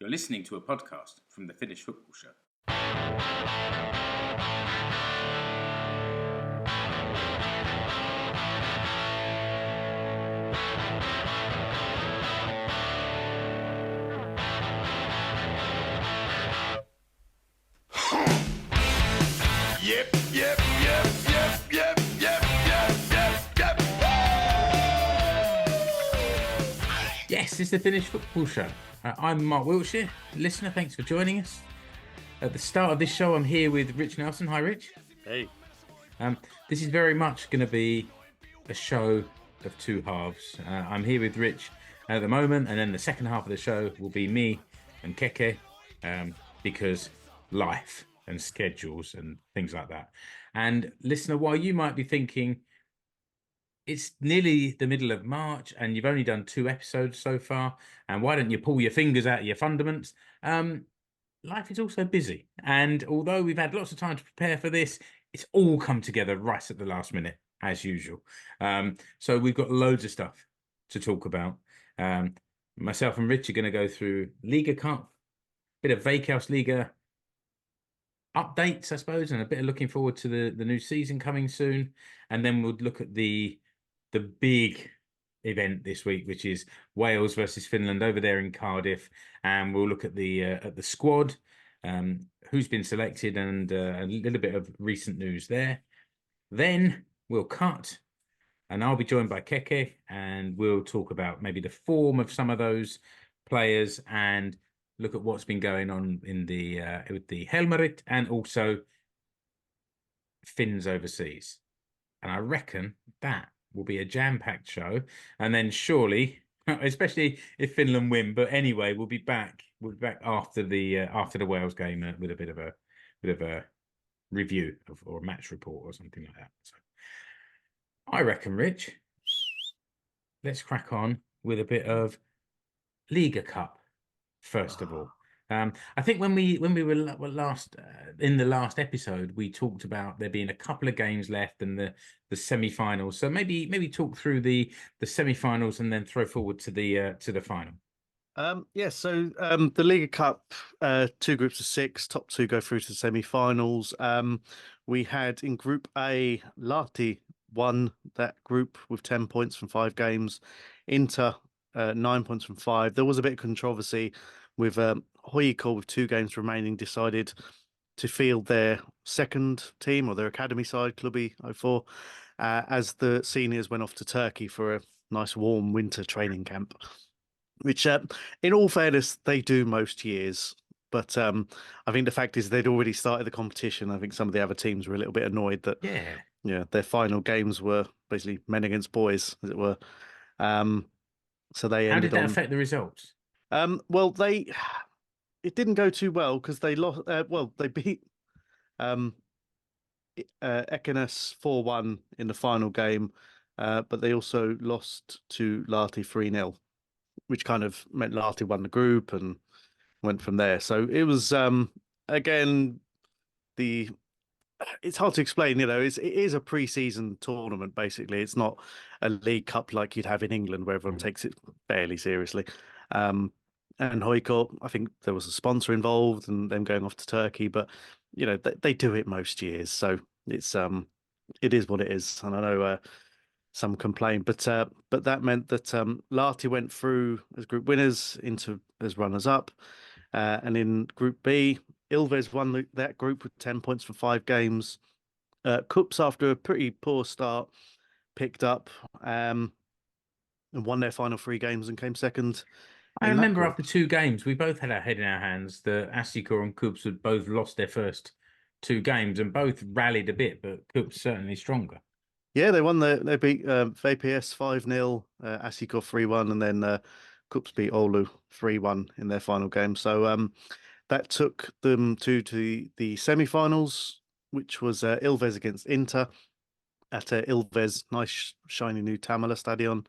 You're listening to a podcast from the Finnish Football Show. Yes, it's the Finnish Football Show. I'm Mark Wiltshire. Listener, thanks for joining us. At the start of this show, I'm here with Rich Nelson. Hi, Rich. Hey. This is very much going to be a show of two halves. I'm here with Rich at the moment, and then the second half of the show will be me and Keke, because life and schedules and things like that. And listener, while you might be thinking, it's nearly the middle of March and you've only done 2 episodes so far, and why don't you pull your fingers out of your fundaments? Life is also busy, and although we've had lots of time to prepare for this, it's all come together right at the last minute, as usual. So we've got loads of stuff to talk about. Myself and Rich are going to go through Liigacup, bit of Veikkausliiga updates, I suppose, and a bit of looking forward to the new season coming soon. And then we'll look at the big event this week, which is Wales versus Finland over there in Cardiff, and we'll look at the squad, who's been selected, and a little bit of recent news there. Then we'll cut, and I'll be joined by Keke, and we'll talk about maybe the form of some of those players and look at what's been going on in with the Helmarit and also Finns overseas. And I reckon that will be a jam-packed show. And then surely, especially if Finland win, but anyway, we'll be back. We'll be back after the Wales game with a bit of a review or a match report or something like that. So I reckon, Rich, let's crack on with a bit of Liigacup first of all. I think when we were last in the last episode, we talked about there being a couple of games left and the semi-finals. So maybe talk through the semi-finals and then throw forward to the final. So the Liigacup, 2 groups of 6, top 2 go through to the semi-finals. We had in Group A, Lahti won that group with 10 points from 5 games. Inter 9 points from 5. There was a bit of controversy with Huuhkajat with 2 games remaining decided to field their second team or their academy side, Clubby 04, as the seniors went off to Turkey for a nice warm winter training camp, which in all fairness, they do most years. But I think the fact is they'd already started the competition. I think some of the other teams were a little bit annoyed that their final games were basically men against boys, as it were. So they ended. How did that affect the results? Well, it didn't go too well because they lost. They beat Ekenes 4-1 in the final game, but they also lost to Lahti 3-0, which kind of meant Lahti won the group and went from there. So it was again it's hard to explain. It is a pre-season tournament basically. It's not a League Cup like you'd have in England where everyone takes it fairly seriously. And Huuhkajat, I think there was a sponsor involved and them going off to Turkey, but they do it most years, so it is what it is. And I know some complain, but that meant that Lahti went through as group winners into as runners up, and in Group B, Ilves won that group with 10 points from 5 games. Cups, after a pretty poor start, picked up and won their final 3 games and came second. I remember after 2 games, we both had our head in our hands that Asiko and Kups had both lost their first 2 games and both rallied a bit, but Kups certainly stronger. Yeah, they won. They beat VPS 5-0, Asiko 3-1, and then Kups beat Oulu 3-1 in their final game. So that took them to the semi-finals, which was Ilves against Inter at Ilves' nice shiny new Tamala Stadion,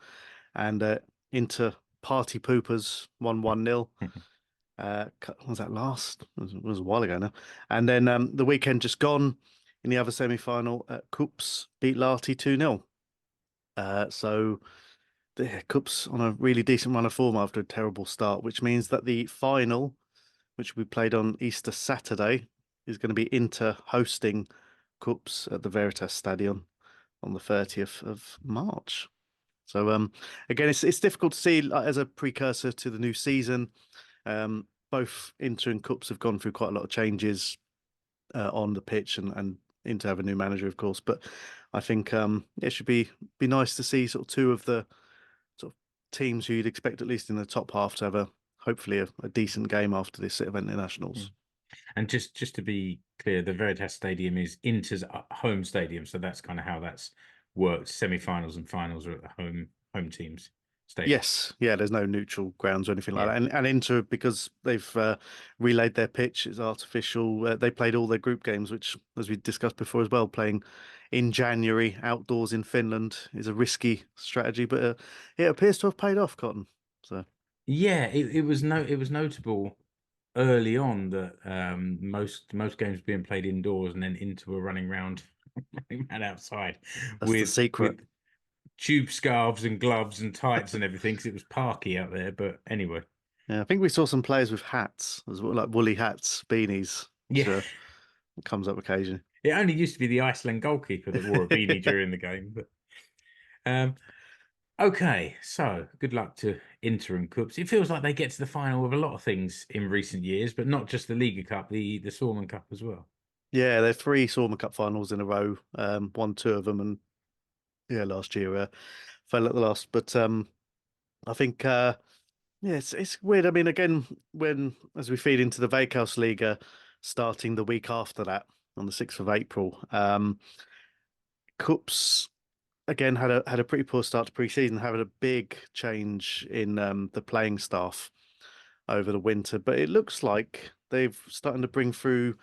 and Inter Party Poopers 1-1-0. Was that last? It was a while ago now. And then the weekend just gone in the other semi-final, Kups beat Lahti 2-0. So the Kups on a really decent run of form after a terrible start, which means that the final which will be played on Easter Saturday, is going to be Inter hosting Cups at the Veritas Stadion on the 30th of March. So again, it's difficult to see as a precursor to the new season. Both Inter and Cups have gone through quite a lot of changes on the pitch, and Inter have a new manager, of course. But I think it should be nice to see sort of two of the sort of teams who you'd expect, at least in the top half, to have hopefully a decent game after this set of internationals. And just to be clear, the Veritas Stadium is Inter's home stadium, so that's kind of how that's worked. Semi-finals and finals are at the home teams stadium. Yes, yeah. There's no neutral grounds or anything like Yeah. that. And Inter, because they've relayed their pitch, it's artificial. They played all their group games, which, as we discussed before as well, playing in January outdoors in Finland is a risky strategy, but it appears to have paid off, Cotton. So yeah, it was notable early on that most games were being played indoors, and then Inter were running around outside that's the secret. with tube scarves and gloves and tights and everything, because it was parky out there. But anyway, Yeah, I think we saw some players with hats as well, like woolly hats, beanies. Which, yeah, comes up occasionally. it only used to be the Iceland goalkeeper that wore a beanie during the game. But okay, so good luck to Inter and Cups. It feels like they get to the final with a lot of things in recent years, but not just the Liigacup, the Suomen Cup as well. Yeah, they're three Suomen Cup finals in a row. Won two of them, and yeah, last year fell at the last. But I think yeah, it's weird. I mean, again, as we feed into the Veikkausliiga starting the week after that on the 6th of April, Cups again had a pretty poor start to pre-season, having a big change in the playing staff over the winter. But it looks like they've starting to bring through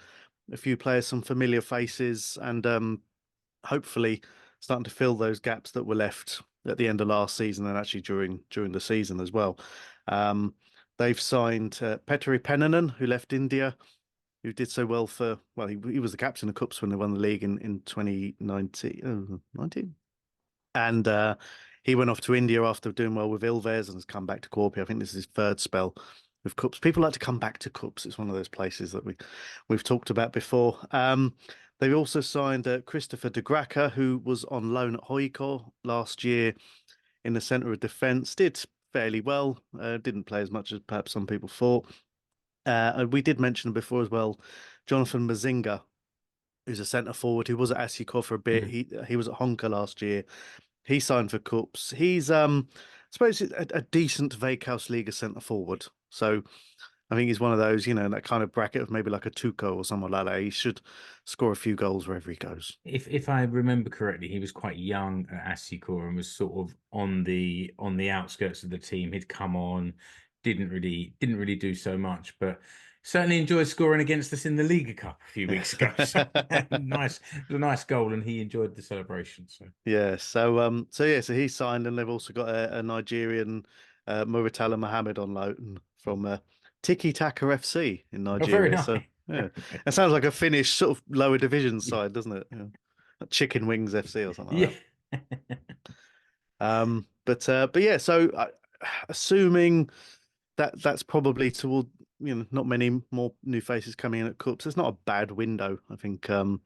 a few players, some familiar faces, and hopefully starting to fill those gaps that were left at the end of last season and actually during the season as well. They've signed Petteri Pennanen, who left India, who did so well he was the captain of Cups when they won the league in 2019. 19? And he went off to India after doing well with Ilves and has come back to Corpi. I think this is his third spell with Cups. People like to come back to Cups. It's one of those places that we've talked about before. They've also signed Christopher de Graca, who was on loan at Hoiko last year in the centre of defence. Did fairly well. Didn't play as much as perhaps some people thought. And we did mention before as well, Jonathan Mazinga, who's a centre forward who was at Asiko for a bit. He was at Honka last year. He signed for Cups. He's I suppose a decent Veikkausliiga centre forward. So I think he's one of those, in that kind of bracket of maybe like a Tuco or someone like that. He should score a few goals wherever he goes. If I remember correctly, he was quite young at Asicor and was sort of on the outskirts of the team. He'd come on, didn't really do so much, but certainly enjoyed scoring against us in the Liigacup a few weeks ago. So nice, it was a nice goal, and he enjoyed the celebration. So yeah, so he signed, and they've also got a Nigerian Muratala Mohammed on loan from Tiki Taka FC in Nigeria. very nice. So yeah, it sounds like a Finnish sort of lower division side, doesn't it? Yeah. Like Chicken Wings FC or something like that. But yeah, so assuming that's probably toward not many more new faces coming in at Cups. It's not a bad window, I think. In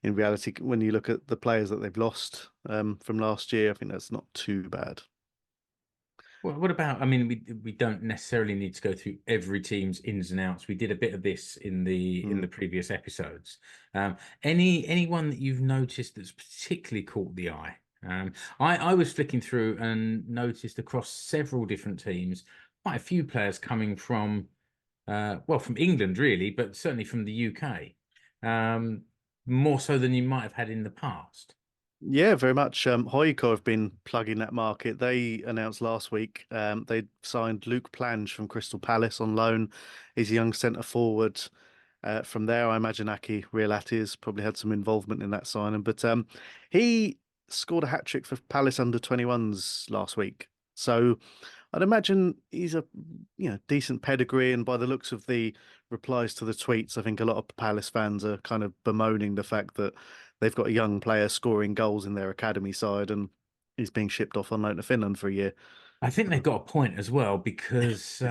reality, when you look at the players that they've lost from last year, I think that's not too bad. Well, what about? I mean, we don't necessarily need to go through every team's ins and outs. We did a bit of this in the previous episodes. Anyone that you've noticed that's particularly caught the eye? I was flicking through and noticed across several different teams quite a few players coming from from England really, but certainly from the UK. More so than you might have had in the past. Yeah, very much. Hoiko have been plugging that market. They announced last week they signed Luke Plange from Crystal Palace on loan. He's a young centre forward. From there, I imagine Aki Rielati has probably had some involvement in that signing. But he scored a hat-trick for Palace under-21s last week. So I'd imagine he's a decent pedigree, and by the looks of the replies to the tweets, I think a lot of Palace fans are kind of bemoaning the fact that they've got a young player scoring goals in their academy side, and he's being shipped off on loan to Finland for a year. I think they've got a point as well, because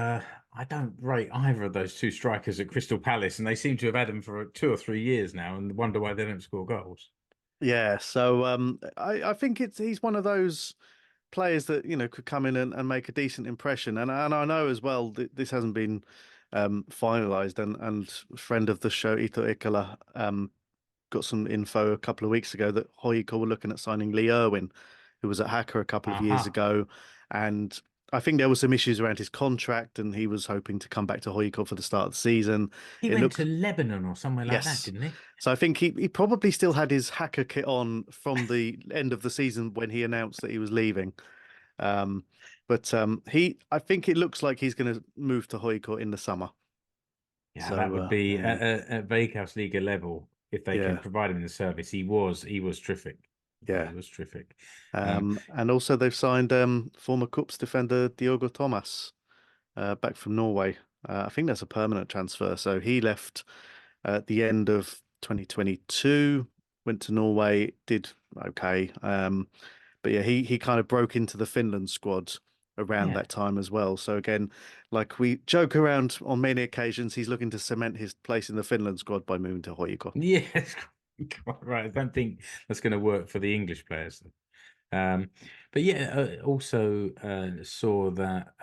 I don't rate either of those two strikers at Crystal Palace, and they seem to have had them for 2 or 3 years now, and wonder why they don't score goals. Yeah, so I think he's one of those players that could come in and make a decent impression, and I know as well that this hasn't been finalised, and a friend of the show Ito Ikala got some info a couple of weeks ago that Hoyko were looking at signing Lee Irwin, who was at Hacker a couple of years Aha. ago, and I think there were some issues around his contract, and he was hoping to come back to Hoyko for the start of the season. He It went looks to Lebanon or somewhere like that, Yes. didn't he? So I think he probably still had his Hacker kit on from the end of the season when he announced that he was leaving. Um, but I think it looks like he's going to move to Hoyko in the summer. Yeah, that So would be yeah, at Veikkausliiga level if they can yeah, provide him the service. He was terrific. yeah. He was terrific. Um, And also they've signed former Cups defender Diogo Thomas back from Norway. I think that's a permanent transfer. So he left at the end of 2022, went to Norway, did okay. But yeah, he kind of broke into the Finland squad around yeah, that time as well. So again, like we joke around on many occasions, he's looking to cement his place in the Finland squad by moving to Hoiko. yes, quite right. I don't think that's going to work for the English players. But yeah, also saw that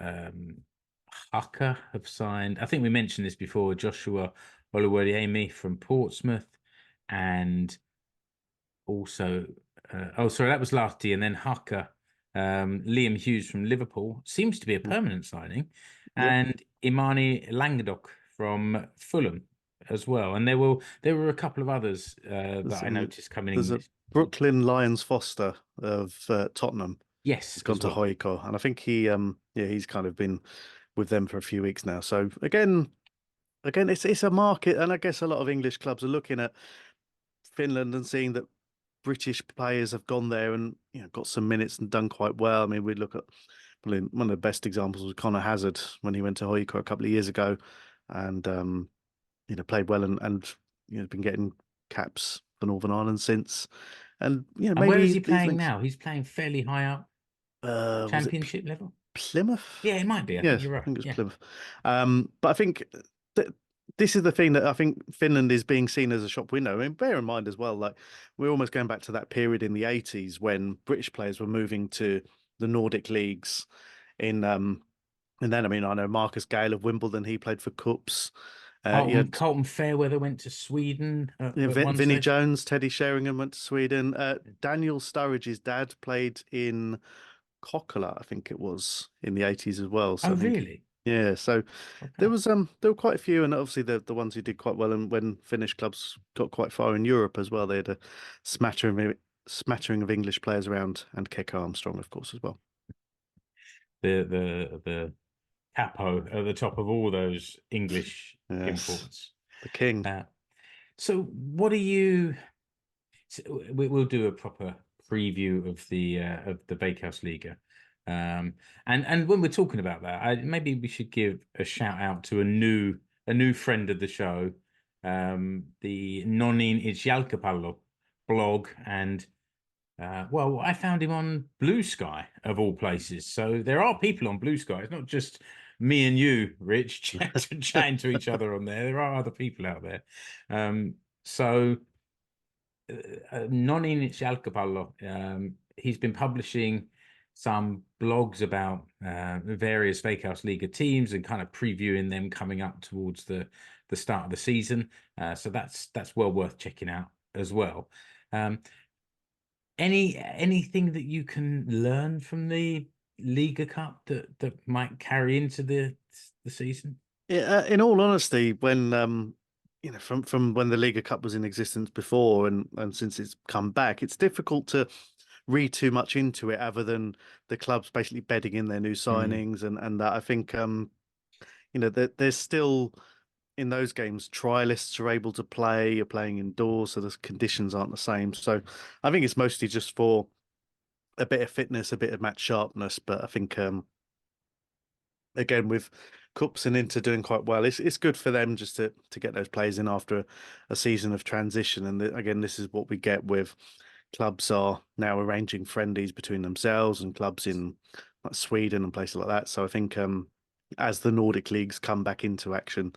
Haka have signed. I think we mentioned this before. Joshua Oluwadiemi from Portsmouth, and also, oh, sorry, that was last year. And then Haka, Liam Hughes from Liverpool seems to be a Mm. permanent signing, Yeah, and Imani Langadok from Fulham as well. And there were a couple of others there's that I noticed coming there's in a this. Brooklyn Lions Foster of Tottenham. Yes, He's gone as to well. Hoiko, and I think he's kind of been with them for a few weeks now. So again, it's a market, and I guess a lot of English clubs are looking at Finland and seeing that British players have gone there and got some minutes and done quite well. I mean, we look at probably one of the best examples was Connor Hazard when he went to Hoyko a couple of years ago, and played well and been getting caps for Northern Ireland since. And And where is maybe he these playing links. now? He's playing fairly high up, Was it championship level. Plymouth? Yeah, it might be. I think Yes, you're I right. think it was Yeah. Plymouth. But I think th this is the thing that I think Finland is being seen as a shop window. I mean, bear in mind as well, like we're almost going back to that period in the 80s when British players were moving to the Nordic leagues in and then I mean I know Marcus Gale of Wimbledon, he played for Cups. You Carlton had Carlton Fairweather went to Sweden at one Vinnie stage. Jones, Teddy Sheringham went to Sweden. Daniel Sturridge's dad played in Kokkola, I think it was in the 80s as well. So Oh, I think really? yeah, so Okay. there were quite a few, and obviously the ones who did quite well, and when Finnish clubs got quite far in Europe as well, they had a smattering of English players around, and Keke Armstrong, of course, as well. The capo at the top of all those English Yes, imports. the king. Uh, so, what are you? We'll do a proper preview of the Veikkausliiga. And when we're talking about that, maybe we should give a shout out to a new friend of the show, the Nonin Jalkapallo blog, and well, I found him on Blue Sky of all places. So there are people on Blue Sky. It's not just me and you, Rich, chatting to each other on there. There are other people out there. So non in Jalkapallo, he's been publishing some blogs about various Veikkausliiga teams and kind of previewing them coming up towards the start of the season. So that's well worth checking out as well. Um, anything that you can learn from the Liigacup that might carry into the season? Yeah, in all honesty, when from when the Liga Cup was in existence before, and since it's come back, it's difficult to read too much into it, other than the clubs basically bedding in their new Mm. signings, and that I think there's still in those games trialists are able to play. You're playing indoors, so the conditions aren't the same. So I think it's mostly just for a bit of fitness, a bit of match sharpness. But I think again with Cups and Inter doing quite well, it's good for them just to get those players in after a season of transition. And again, this is what we get with clubs are now arranging friendlies between themselves and clubs in like Sweden and places like that. So I think as the Nordic leagues come back into action,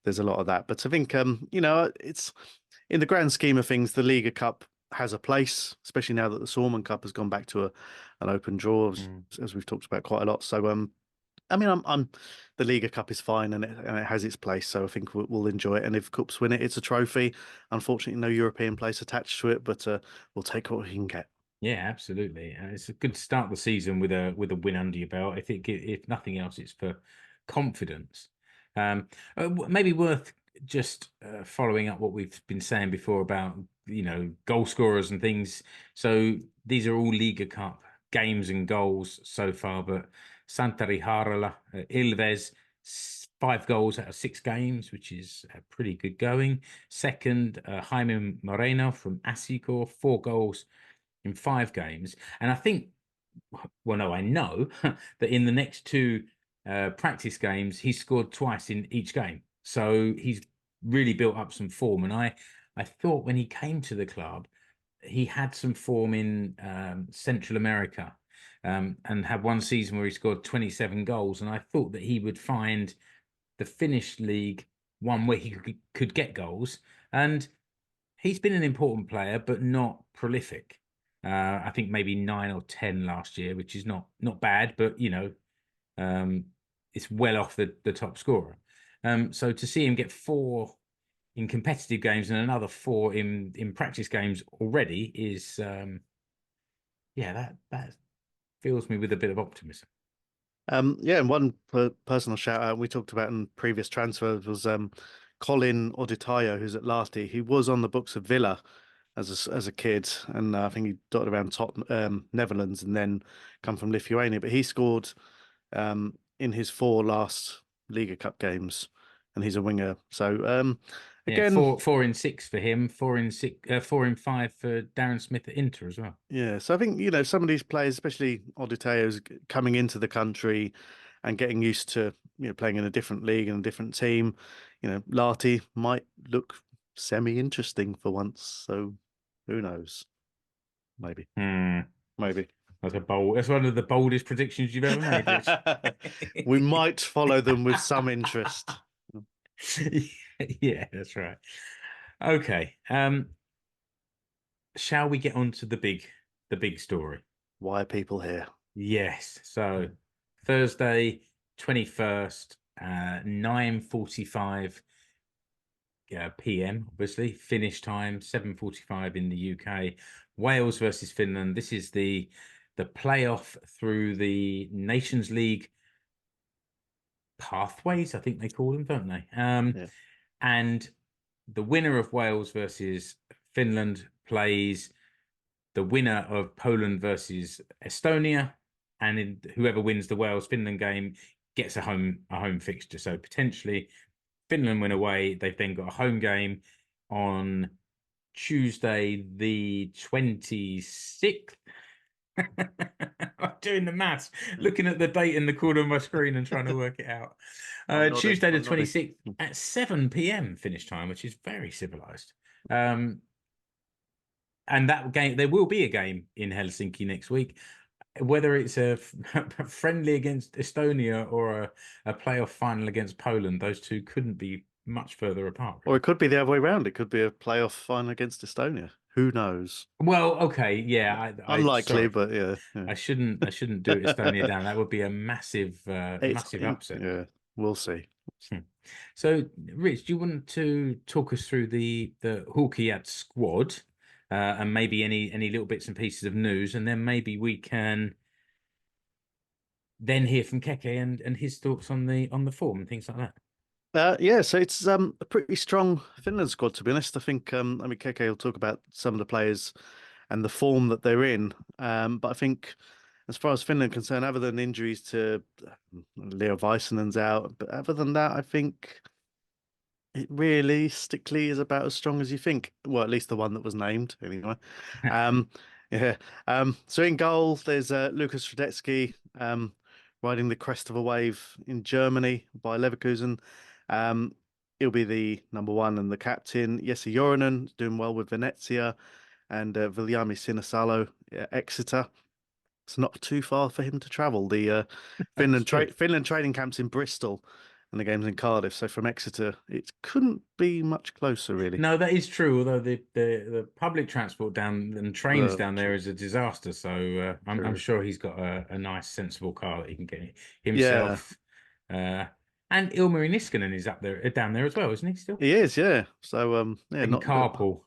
there's a lot of that. But I think it's in the grand scheme of things, the Liiga Cup has a place, especially now that the Stormont Cup has gone back to an open draw, as we've talked about quite a lot. So I mean, I'm the Liga Cup is fine and it has its place, so I think we'll enjoy it. And if Cups win it, it's a trophy. Unfortunately, no European place attached to it, but we'll take what we can get. Yeah, absolutely. It's a good start the season with a win under your belt. I think if nothing else, it's for confidence. Maybe worth just following up what we've been saying before about goal scorers and things. So these are all Liga Cup games and goals so far, but Santeri Harala, Ilves, 5 goals out of 6 games, which is pretty good going. Second, Jaime Moreno from Asicor, 4 goals in 5 games. And I think, well, no, I know that in the next 2 practice games, he scored twice in each game. So he's really built up some form. And I thought when he came to the club, he had some form in Central America and had one season where he scored 27 goals. And I thought that he would find the Finnish league one where he could get goals. And he's been an important player, but not prolific. I think maybe 9 or 10 last year, which is not bad, but it's well off the top scorer. So to see him get 4 in competitive games and another 4 in practice games already is that fills me with a bit of optimism. Yeah, and one personal shout out we talked about in previous transfers was Colin Oditayo, who's at Lahti. He was on the books of Villa as a kid, and I think he dotted around top Netherlands and then come from Lithuania. But he scored in his 4 last Liga Cup games, and he's a winger. So again, yeah, 4 in 6 for him, 4 in 6, 4 in 5 for Darren Smith at Inter as well. Yeah, so I think some of these players, especially Oditeo's, coming into the country and getting used to playing in a different league and a different team. Lahti might look semi-interesting for once. So who knows? Maybe. Maybe. That's That's one of the boldest predictions you've ever made, Rich. We might follow them with some interest. Yeah, that's right. Okay. Shall we get on to the big story? Why are people here? Yes. So Thursday, 21st, 9:45 PM, obviously. Finish time, 7:45 in the UK. Wales versus Finland. This is the playoff through the Nations League pathways, I think they call them, don't they? Yeah. And the winner of Wales versus Finland plays the winner of Poland versus Estonia, and whoever wins the Wales-Finland game gets a home fixture. So potentially Finland win away. They've then got a home game on Tuesday, the 26th. I'm doing the maths, looking at the date in the corner of my screen and trying to work it out. Tuesday the 26th at 7 p.m. finish time, which is very civilized. And that game, there will be a game in Helsinki next week. Whether it's a friendly against Estonia or a playoff final against Poland, those two couldn't be much further apart. Or it could be the other way around. It could be a playoff final against Estonia. Who knows? Well, okay, yeah, unlikely, but yeah. I shouldn't do Estonia down. That would be a massive upset. Yeah, we'll see. So, Rich, do you want to talk us through the Huuhkajat squad and maybe any little bits and pieces of news, and then maybe we can then hear from Keke and his thoughts on the form and things like that. Yeah, so it's a pretty strong Finland squad, to be honest. I think Keke will talk about some of the players and the form that they're in. But I think as far as Finland are concerned, other than injuries to Leo Väisänen's out, but other than that, I think it realistically is about as strong as you think. Well, at least the one that was named, anyway. Yeah. So in goal, there's Lucas Radetsky riding the crest of a wave in Germany by Leverkusen. He'll be the number 1 and the captain. Jesse Joronen doing well with Venezia, and Viljami Sinasalo, Exeter. it's not too far for him to travel. The That's true. Finland training camp's in Bristol, and the game's in Cardiff. So from Exeter, it couldn't be much closer, really. No, that is true. Although the public transport down and trains down there True. is a disaster. So I'm True. sure he's got a nice, sensible car that he can get Yeah, himself. And Ilmari Niskanen is up there, down there as well, isn't he? Still, he is. Yeah. So yeah, they can not carpool.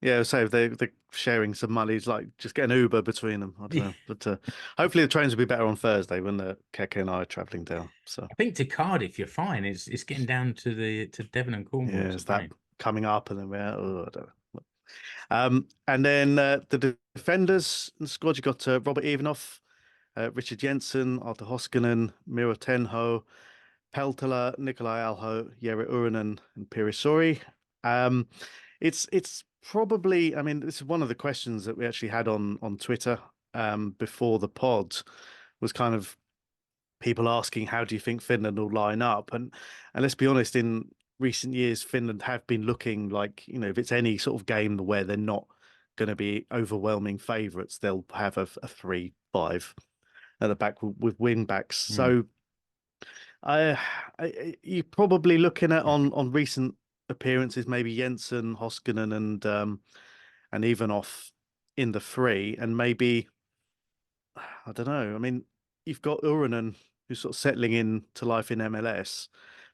yeah. So they're sharing some money. It's like just get an Uber between them. I don't know, but hopefully the trains will be better on Thursday when Keke and I are traveling down. So I think to Cardiff you're fine. It's getting down to Devon and Cornwall. yeah, It's a is that pain. coming up and then we're I don't know. And then the defenders in the squad, you got Robert Evanoff, Richard Jensen, Artur Hoskonen, Miro Tenho, Peltola, Nikolai Alho, Jere Urunen, and Pirisori. Um, it's probably, I mean, this is one of the questions that we actually had on Twitter before the pod was kind of people asking how do you think Finland will line up, and let's be honest, in recent years Finland have been looking like, you know, if it's any sort of game where they're not going to be overwhelming favourites, they'll have a 3-5 at the back with wing backs. Mm. So you're probably looking at on recent appearances, maybe Jensen, Hoskonen, and Ivanov in the three, and maybe I don't know. I mean, you've got Urunen who's sort of settling in to life in MLS.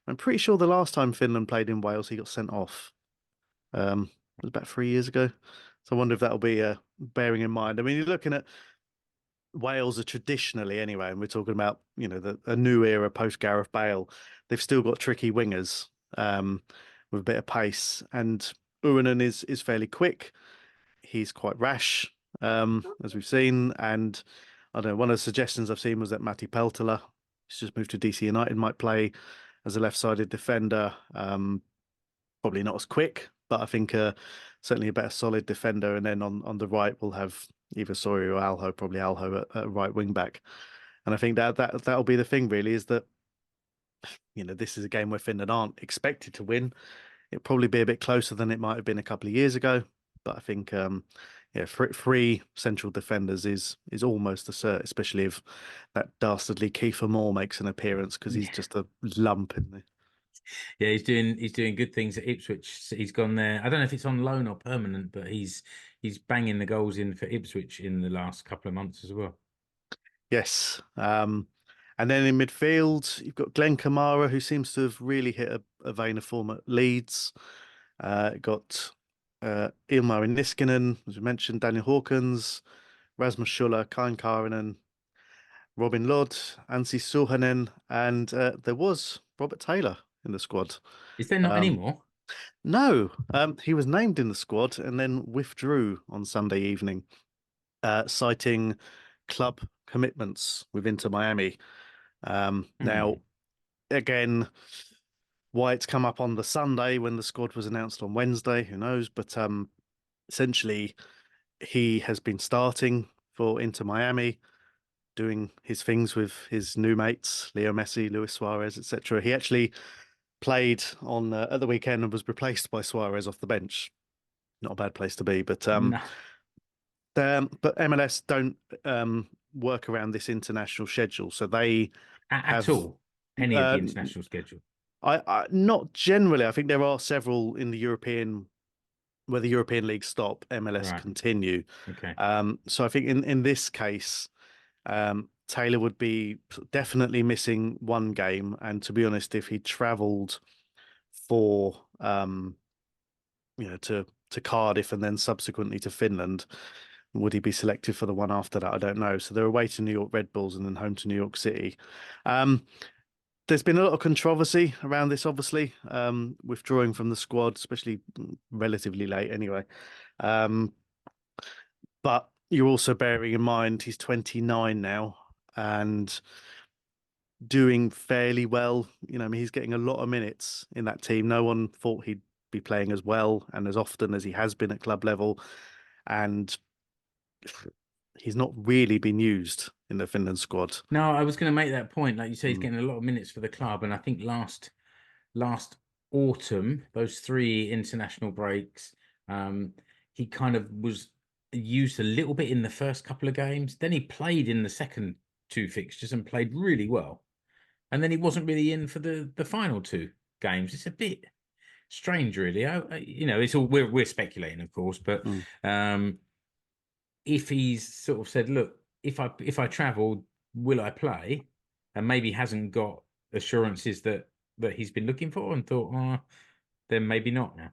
I'm pretty sure the last time Finland played in Wales, he got sent off. It was about 3 years ago. So I wonder if that'll be bearing in mind. I mean, you're looking at Wales are traditionally anyway, and we're talking about, you know, a new era post Gareth Bale. They've still got tricky wingers with a bit of pace, and Urunen is fairly quick. He's quite rash, as we've seen, and I don't know. One of the suggestions I've seen was that Matti Peltola, who's just moved to DC United, might play as a left-sided defender. Probably not as quick, but I think certainly a better solid defender. And then on the right, we'll have either Sori or Alho, probably Alho at right wing back. And I think that'll be the thing really, is that, you know, this is a game where Finland aren't expected to win. It'll probably be a bit closer than it might have been a couple of years ago. But I think yeah, three central defenders is almost a cert, especially if that dastardly Kiefer Moore makes an appearance, because he's Yeah. just a lump in there. Yeah, he's doing good things at Ipswich. He's gone there. I don't know if it's on loan or permanent, but he's banging the goals in for Ipswich in the last couple of months as well. Yes. And then in midfield, you've got Glenn Kamara, who seems to have really hit a vein of form at Leeds. Got Ilmari Niskanen, as we mentioned, Daniel Hawkins, Rasmus Schuller, Kain Karinen, Robin Lod, Ansi Suhanen, and there was Robert Taylor in the squad. Is there not Um, anymore? no, he was named in the squad and then withdrew on Sunday evening, citing club commitments with Inter Miami. Now, Hmm. again, why it's come up on the Sunday when the squad was announced on Wednesday, who knows? But essentially, he has been starting for Inter Miami, doing his things with his new mates, Leo Messi, Luis Suarez, etc. He actually played on at the weekend and was replaced by Suarez off the bench. Not a bad place to be, No, but MLS don't work around this international schedule, so they at have all. Any of the uh, international schedule. I not generally. I think there are several in the European where the European leagues stop, MLS Right. continue. Okay. So I think in this case, Taylor would be definitely missing one game. And to be honest, if he travelled for you know, to Cardiff and then subsequently to Finland, would he be selected for the one after that? I don't know. So they're away to New York Red Bulls and then home to New York City. There's been a lot of controversy around this, obviously, withdrawing from the squad, especially relatively late anyway. Um, but you're also bearing in mind he's 29 now and doing fairly well. You know, I mean, he's getting a lot of minutes in that team. No one thought he'd be playing as well and as often as he has been at club level. And he's not really been used in the Finland squad. No, I was going to make that point. Like you say, he's Mm. getting a lot of minutes for the club, and I think last autumn, those three international breaks, he kind of was used a little bit in the first couple of games. Then he played in the second 2 fixtures and played really well. And then he wasn't really in for the final 2 games. It's a bit strange, really. It's all we're speculating, of course, but if he's sort of said, look, if I travel, will I play? And maybe hasn't got assurances that he's been looking for, and thought, oh, then maybe not now.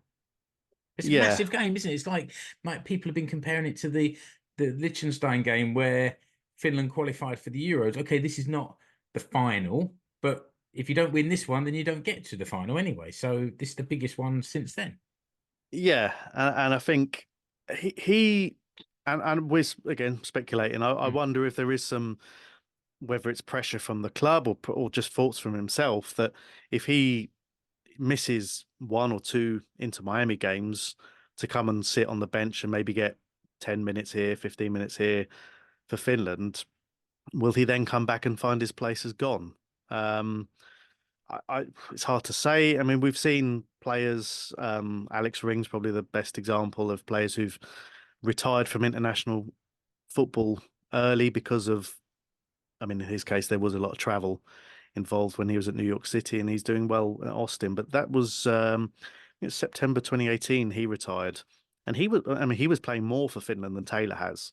It's a massive game, isn't it? It's like people have been comparing it to the Liechtenstein game where Finland qualified for the Euros. Okay, this is not the final, but if you don't win this one, then you don't get to the final anyway. So this is the biggest one since then. Yeah, and I think he and we're again speculating. I wonder if there is some, whether it's pressure from the club or just thoughts from himself, that if he misses 1 or 2 Inter Miami games to come and sit on the bench and maybe get 10 minutes here, 15 minutes here for Finland, will he then come back and find his place is gone? It's hard to say. I mean, we've seen players. Alex Ring's probably the best example of players who've retired from international football early because of. I mean, in his case, there was a lot of travel involved when he was at New York City, and he's doing well at Austin. But that was September 2018. He retired, and he was. I mean, he was playing more for Finland than Taylor has,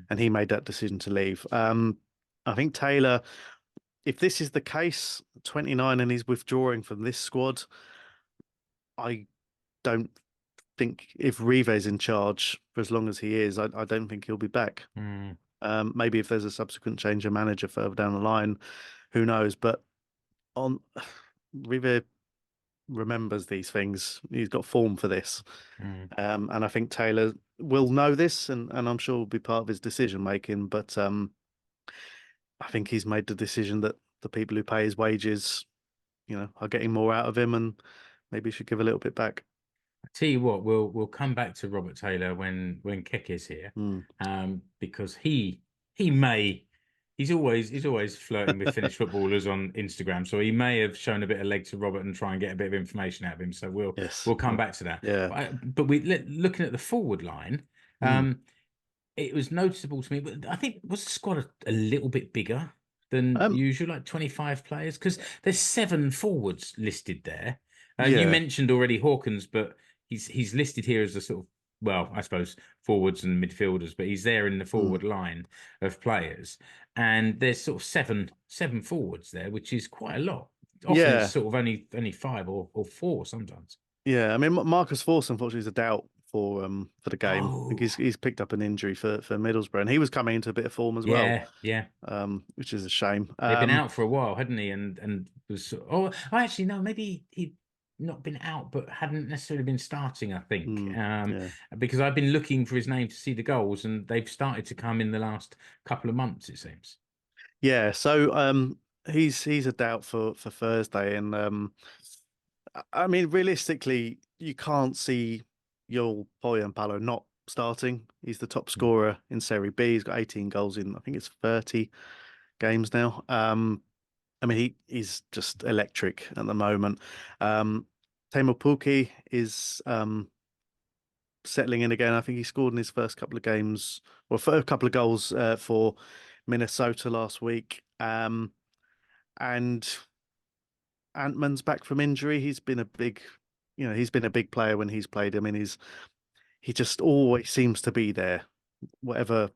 and he made that decision to leave. I think Taylor, if this is the case, 29, and he's withdrawing from this squad, I don't think if Rive's in charge for as long as he is, I don't think he'll be back. Maybe if there's a subsequent change of manager further down the line, who knows? But on Rive remembers these things. He's got form for this. And I think Taylor will know this, and I'm sure will be part of his decision making. But I think he's made the decision that the people who pay his wages, are getting more out of him, and maybe should give a little bit back. I tell you what, we'll come back to Robert Taylor when Kek is here, because he's always flirting with Finnish footballers on Instagram, so he may have shown a bit of leg to Robert and try and get a bit of information out of him. So we'll come back to that. Yeah. But looking at the forward line, it was noticeable to me. But I think was the squad a little bit bigger than usual, like 25 players, because there's 7 forwards listed there. You mentioned already Hawkins, but he's listed here as a sort of, well, I suppose forwards and midfielders, but he's there in the forward line of players, and there's sort of seven forwards there, which is quite a lot. Often it's sort of only 5 or 4 sometimes. Yeah, I mean Marcus Forss unfortunately is a doubt for the game. I think he's picked up an injury for Middlesbrough, and he was coming into a bit of form as well. Yeah. Which is a shame. They've been out for a while, hadn't he? And was actually no, maybe he'd not been out, but hadn't necessarily been starting, I think. Because I've been looking for his name to see the goals, and they've started to come in the last couple of months, it seems. Yeah, so he's a doubt for Thursday, and I mean realistically, you can't see Joel Pohjanpalo not starting. He's the top scorer in Serie B. He's got 18 goals in, I think it's 30 games now. I mean, he's just electric at the moment. Teemu Pukki is settling in again. I think he scored in his first couple of games, or for a couple of goals for Minnesota last week. And Antman's back from injury. He's been a big player when he's played. I mean, he just always seems to be there, wherever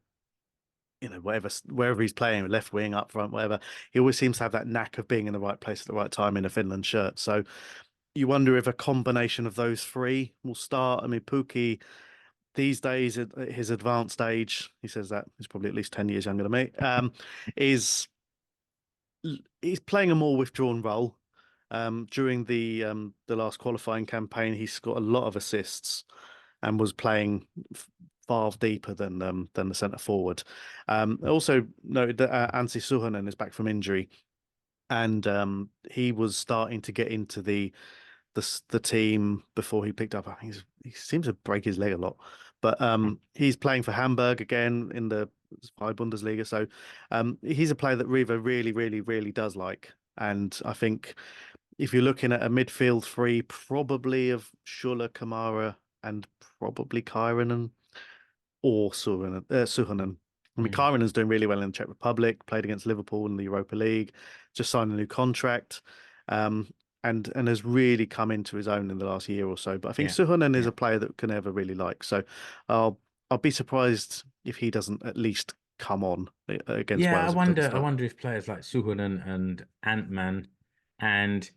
wherever he's playing, left wing, up front, whatever. He always seems to have that knack of being in the right place at the right time in a Finland shirt. So you wonder if a combination of those 3 will start. I mean, Pukki these days at his advanced age, he says that he's probably at least 10 years younger than me, he's playing a more withdrawn role. During the last qualifying campaign, he's got a lot of assists and was playing far deeper than the centre forward. Also noted that Anssi Suhonen is back from injury, and he was starting to get into the team before he picked up. I think he seems to break his leg a lot, but he's playing for Hamburg again in the High Bundesliga. So he's a player that Riva really, really, really does like, and I think if you're looking at a midfield 3, probably of Schuller, Kamara, and probably Kyron or Suhonen. I mean, Kairinen's doing really well in the Czech Republic, played against Liverpool in the Europa League, just signed a new contract, and has really come into his own in the last year or so. But I think Suhonen is a player that can ever really like. So I'll be surprised if he doesn't at least come on against Wales. I wonder if players like Suhonen and Ant-Man and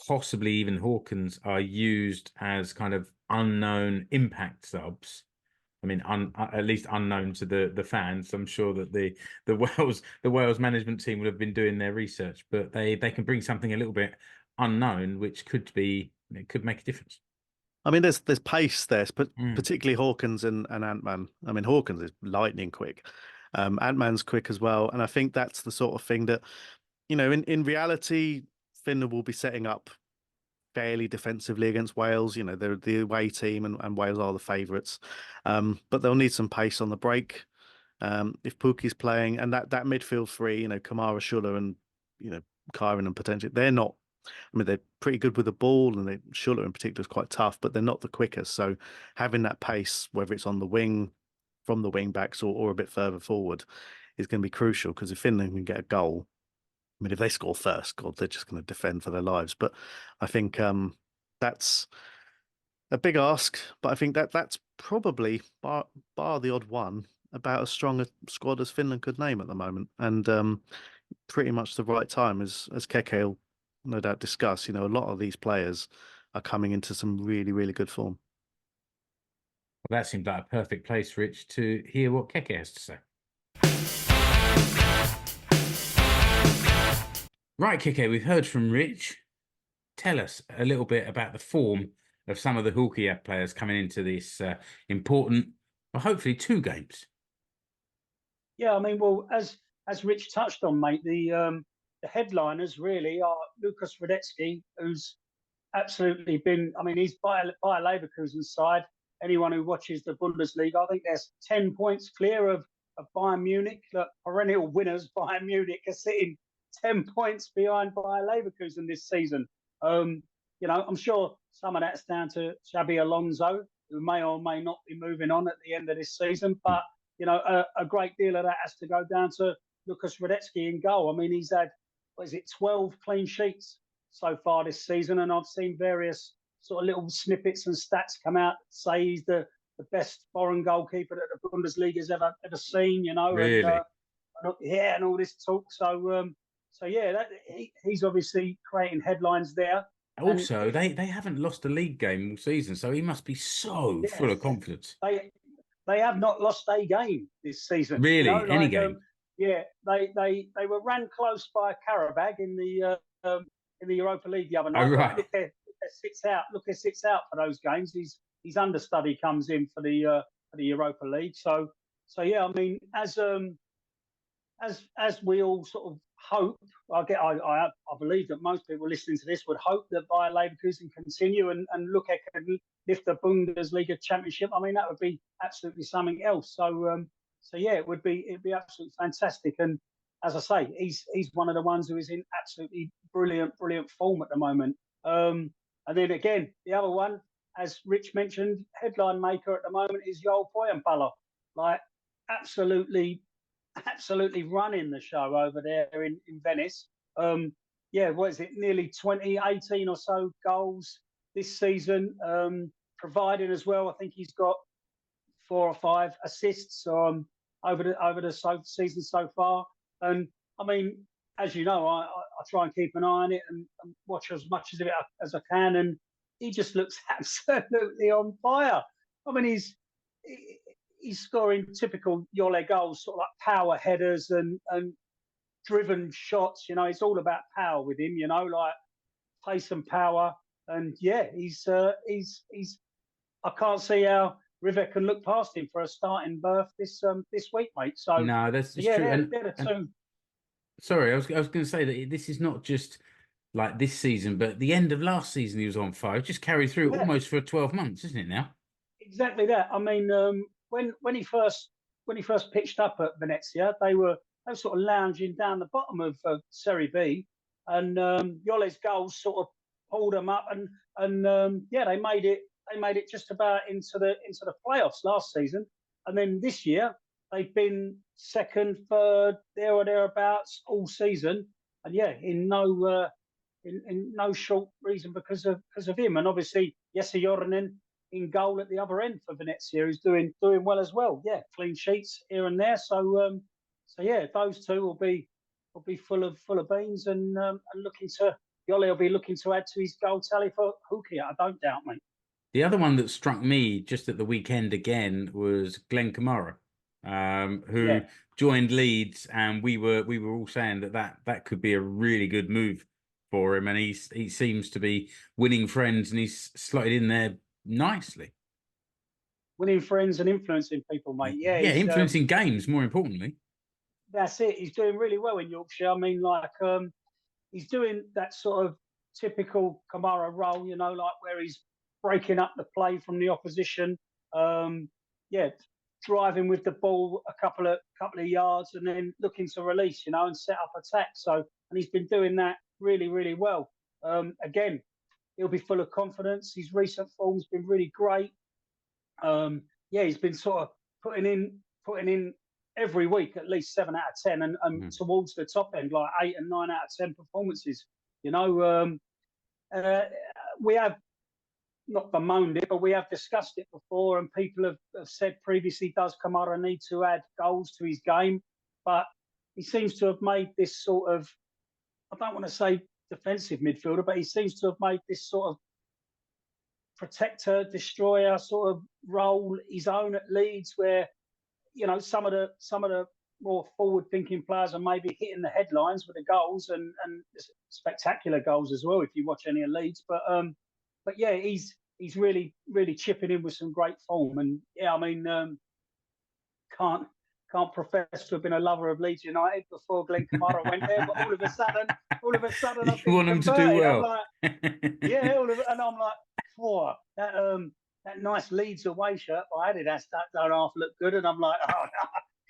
possibly even Hawkins are used as kind of unknown impact subs. I mean, at least unknown to the fans. I'm sure that the Wales management team will have been doing their research, but they can bring something a little bit unknown, which could make a difference. I mean, there's pace there, but particularly Hawkins and Ant-Man. I mean, Hawkins is lightning quick. Ant-Man's quick as well, and I think that's the sort of thing that, in reality, Finland will be setting up fairly defensively against Wales. They're the away team, and Wales are the favourites. But they'll need some pace on the break. If Pukki's playing, and that midfield three, Kamara, Schuller, and Kyron and potentially, they're not. I mean, they're pretty good with the ball, and Schuller in particular is quite tough, but they're not the quickest. So having that pace, whether it's on the wing, from the wing backs, or a bit further forward, is going to be crucial, because if Finland can get a goal, I mean, if they score first, God, they're just going to defend for their lives. But I think that's a big ask. But I think that's probably, bar the odd one, about as strong a squad as Finland could name at the moment. And pretty much the right time, as Keke will no doubt discuss. A lot of these players are coming into some really, really good form. Well, that seems like a perfect place, Rich, to hear what Keke has to say. Right, Keke, we've heard from Rich. Tell us a little bit about the form of some of the Huuhkajat players coming into this important, well, hopefully 2 games. Yeah, I mean, well, as Rich touched on, mate, the headliners really are Lukas Radetzky, who's absolutely been. I mean, he's by Leverkusen's side. Anyone who watches the Bundesliga, I think there's 10 points clear of Bayern Munich. Look, perennial winners, Bayern Munich, are sitting 10 points behind Bayer Leverkusen this season. I'm sure some of that's down to Xabi Alonso, who may or may not be moving on at the end of this season. But, a great deal of that has to go down to Lukas Radetzky in goal. I mean, he's had, 12 clean sheets so far this season. And I've seen various sort of little snippets and stats come out that say he's the best foreign goalkeeper that the Bundesliga's ever seen, Really? And all this talk. He's obviously creating headlines there. Also, they haven't lost a league game all season, so he must be so full of confidence. They have not lost a game this season. Really, any game? They were ran close by Karabag in the Europa League the other night. Oh, right. Lucas sits out for those games. His understudy comes in for the Europa League. So yeah, I mean, as we all sort of hope, I believe that most people listening to this would hope that Bayer Leverkusen continue and look at can lift the Bundesliga championship. I mean, that would be absolutely something else. So yeah, it'd be absolutely fantastic. And as I say, he's one of the ones who is in absolutely brilliant form at the moment. And then again, the other one, as Rich mentioned, headline maker at the moment is Joel Poyampalo. Like absolutely running the show over there in Venice. What is it? Nearly 18 or so goals this season. Providing as well, I think he's got 4 or 5 assists over the season so far. And I mean, as you know, I try and keep an eye on it and watch as much of it as I can. And he just looks absolutely on fire. I mean, he's scoring typical Jole goals, sort of like power headers and driven shots. It's all about power with him. Like pace and power. And yeah, he's. I can't see how Rivet can look past him for a starting berth this week, mate. So no, that's true. They're the two. Sorry, I was going to say that this is not just like this season, but the end of last season he was on fire. It just carried through almost for 12 months, isn't it now? Exactly that. I mean, when he first pitched up at Venezia, they were sort of lounging down the bottom of Serie B, and Jole's goals sort of pulled them up, and they made it just about into the playoffs last season. And then this year, they've been second, third, there or thereabouts all season. And yeah, in no short reason because of him. And obviously, Jesse Jorinen in goal at the other end for Venezia, who's doing well as well. Yeah, clean sheets here and there. So yeah, those two will be full of beans and looking to. Yoli will be looking to add to his goal tally for Huuhkajat, I don't doubt, mate. The other one that struck me just at the weekend again was Glenn Kamara, who joined Leeds, and we were all saying that could be a really good move for him, and he seems to be winning friends, and he's slotted in there nicely. Winning friends and influencing people, mate. Yeah, influencing games, more importantly. That's it. He's doing really well in Yorkshire. I mean, like, he's doing that sort of typical Kamara role, you know, like where he's breaking up the play from the opposition. Driving with the ball a couple of yards and then looking to release, you know, and set up attack. So, and he's been doing that really, really well. Again, he'll be full of confidence. His recent form's been really great. He's been sort of putting in every week at least 7 out of 10 and towards the top end, like 8 and 9 out of 10 performances. You know, we have not bemoaned it, but we have discussed it before, and people have said previously, does Kamara need to add goals to his game? But he seems to have made this sort of, I don't want to say defensive midfielder, but he seems to have made this sort of protector, destroyer sort of role his own at Leeds, where, you know, some of the more forward-thinking players are maybe hitting the headlines with the goals and spectacular goals as well if you watch any of Leeds. But yeah, he's really, really chipping in with some great form. And yeah, I mean, can't profess to have been a lover of Leeds United before Glenn Kamara went there, but all of a sudden, I've been you want him to do well. I'm like, yeah, and I'm like, whoa, that nice Leeds away shirt by Adidas, that don't half look good, and I'm like, oh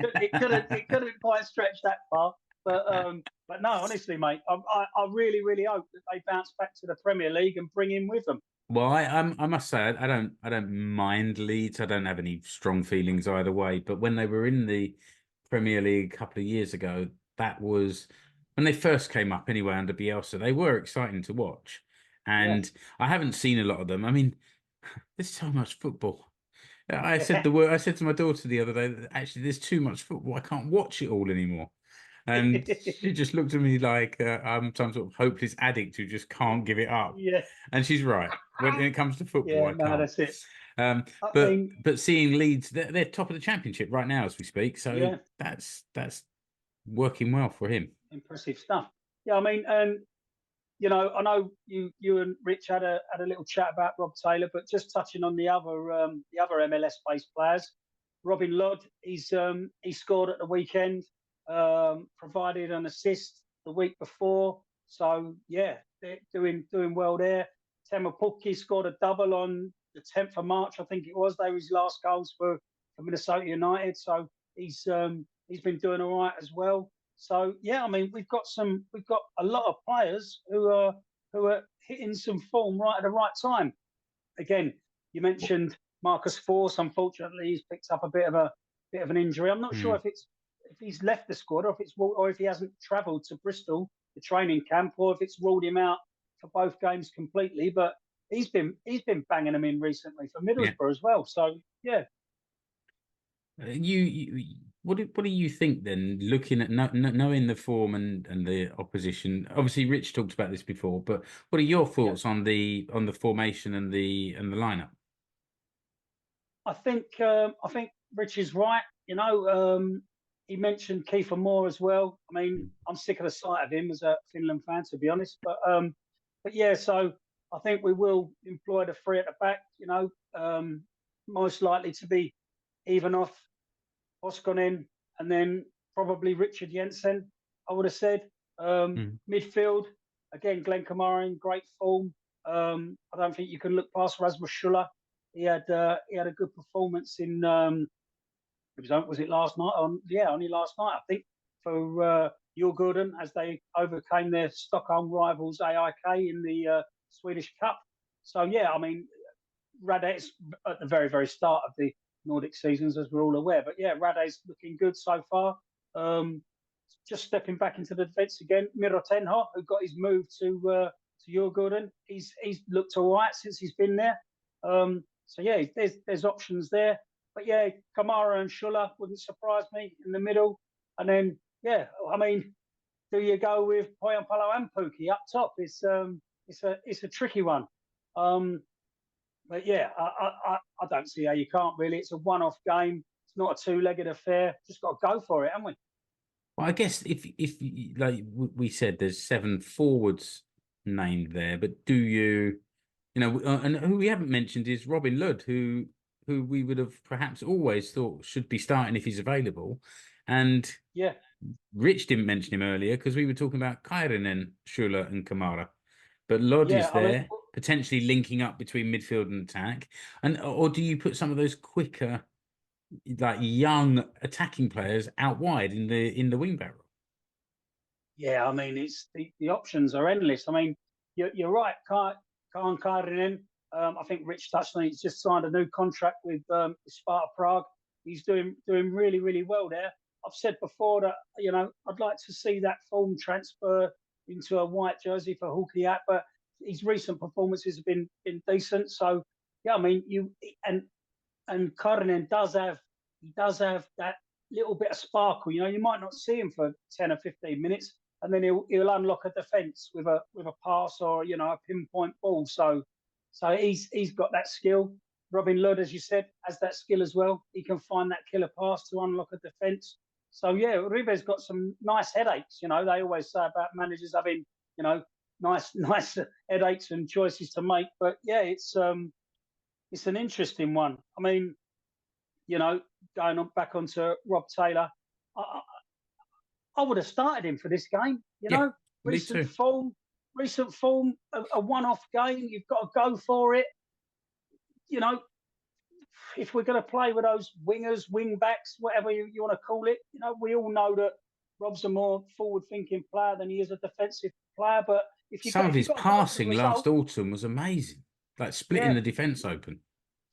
no, it couldn't quite stretch that far. But no, honestly, mate, I really, really hope that they bounce back to the Premier League and bring him with them. Well, I must say I don't mind Leeds. I don't have any strong feelings either way. But when they were in the Premier League a couple of years ago, that was when they first came up anyway under Bielsa. They were exciting to watch, and I haven't seen a lot of them. I mean, there's so much football. I said to my daughter the other day that actually there's too much football. I can't watch it all anymore. And she just looked at me like I'm some sort of hopeless addict who just can't give it up. Yeah. And she's right. When it comes to football, I can't. That's it. But seeing Leeds, they're top of the championship right now as we speak. So that's working well for him. Impressive stuff. Yeah, I mean, and you know, I know you and Rich had a little chat about Rob Taylor, but just touching on the other MLS-based players, Robin Lod, he scored at the weekend. Provided an assist the week before, so yeah, they're doing well there. Tema Pukki scored a double on the 10th of March, I think it was. They were his last goals for Minnesota United, so he's been doing all right as well. So yeah, I mean, we've got a lot of players who are hitting some form right at the right time. Again, you mentioned Marcus Forss. Unfortunately, he's picked up a bit of an injury. I'm not sure if he's left the squad or if he hasn't travelled to Bristol, the training camp, or if it's ruled him out for both games completely. But he's been banging them in recently for Middlesbrough as well. So yeah. What do you think then? Looking at knowing the form and the opposition. Obviously, Rich talked about this before, but what are your thoughts on the formation and the lineup? I think Rich is right. You know, he mentioned Kiefer Moore as well. I mean, I'm sick of the sight of him as a Finland fan, to be honest. But yeah, so I think we will employ the three at the back. You know, most likely to be Ivanov, Hoskonen, and then probably Richard Jensen, I would have said. Midfield, again, Glenn Kamara in great form. I don't think you can look past Rasmus Schuller. He had a good performance in was it last night? Only last night, I think, for Djurgården as they overcame their Stockholm rivals AIK in the Swedish Cup. So yeah, I mean, Radet's at the very, very start of the Nordic seasons, as we're all aware. But yeah, Rade's looking good so far. Just stepping back into the defence again, Mirotenho, who got his move to Djurgården, he's looked all right since he's been there. So yeah, there's options there. But yeah, Kamara and Schuller wouldn't surprise me in the middle. And then yeah, I mean, do you go with Poyampalo and Pookie up top? It's a tricky one. But yeah, I don't see how you can't really. It's a one-off game. It's not a two-legged affair. Just got to go for it, haven't we? Well, I guess if like we said, there's 7 forwards named there, but do you know, and who we haven't mentioned is Robin Ludd, who we would have perhaps always thought should be starting if he's available, and yeah, Rich didn't mention him earlier because we were talking about Kairinen, Schuller, and Kamara, but Ludd is there, potentially linking up between midfield and attack, and or do you put some of those quicker, like young attacking players out wide in the wing back role? Yeah, I mean, it's the options are endless. I mean, you're right, Kaan Kairinen. I think Rich touched on it. He's just signed a new contract with Sparta Prague. He's doing really, really well there. I've said before that, you know, I'd like to see that form transfer into a white jersey for Huuhkajat, but his recent performances have been decent. So yeah, I mean, and Kairinen does have that little bit of sparkle. You know, you might not see him for 10 or 15 minutes, and then he'll unlock a defence with a pass or, you know, a pinpoint ball. So he's got that skill. Robin Ludd, as you said, has that skill as well. He can find that killer pass to unlock a defence. So yeah, Ribe's got some nice headaches. You know, they always say about managers having, you know, nice headaches and choices to make. But yeah, it's an interesting one. I mean, you know, going on back onto Rob Taylor, I would have started him for this game. You know, recent form, a one-off game. You've got to go for it. You know, if we're going to play with those wingers, wing backs, whatever you want to call it, you know, we all know that Rob's a more forward-thinking player than he is a defensive player. But if you some of his passing last autumn was amazing, like splitting the defence open.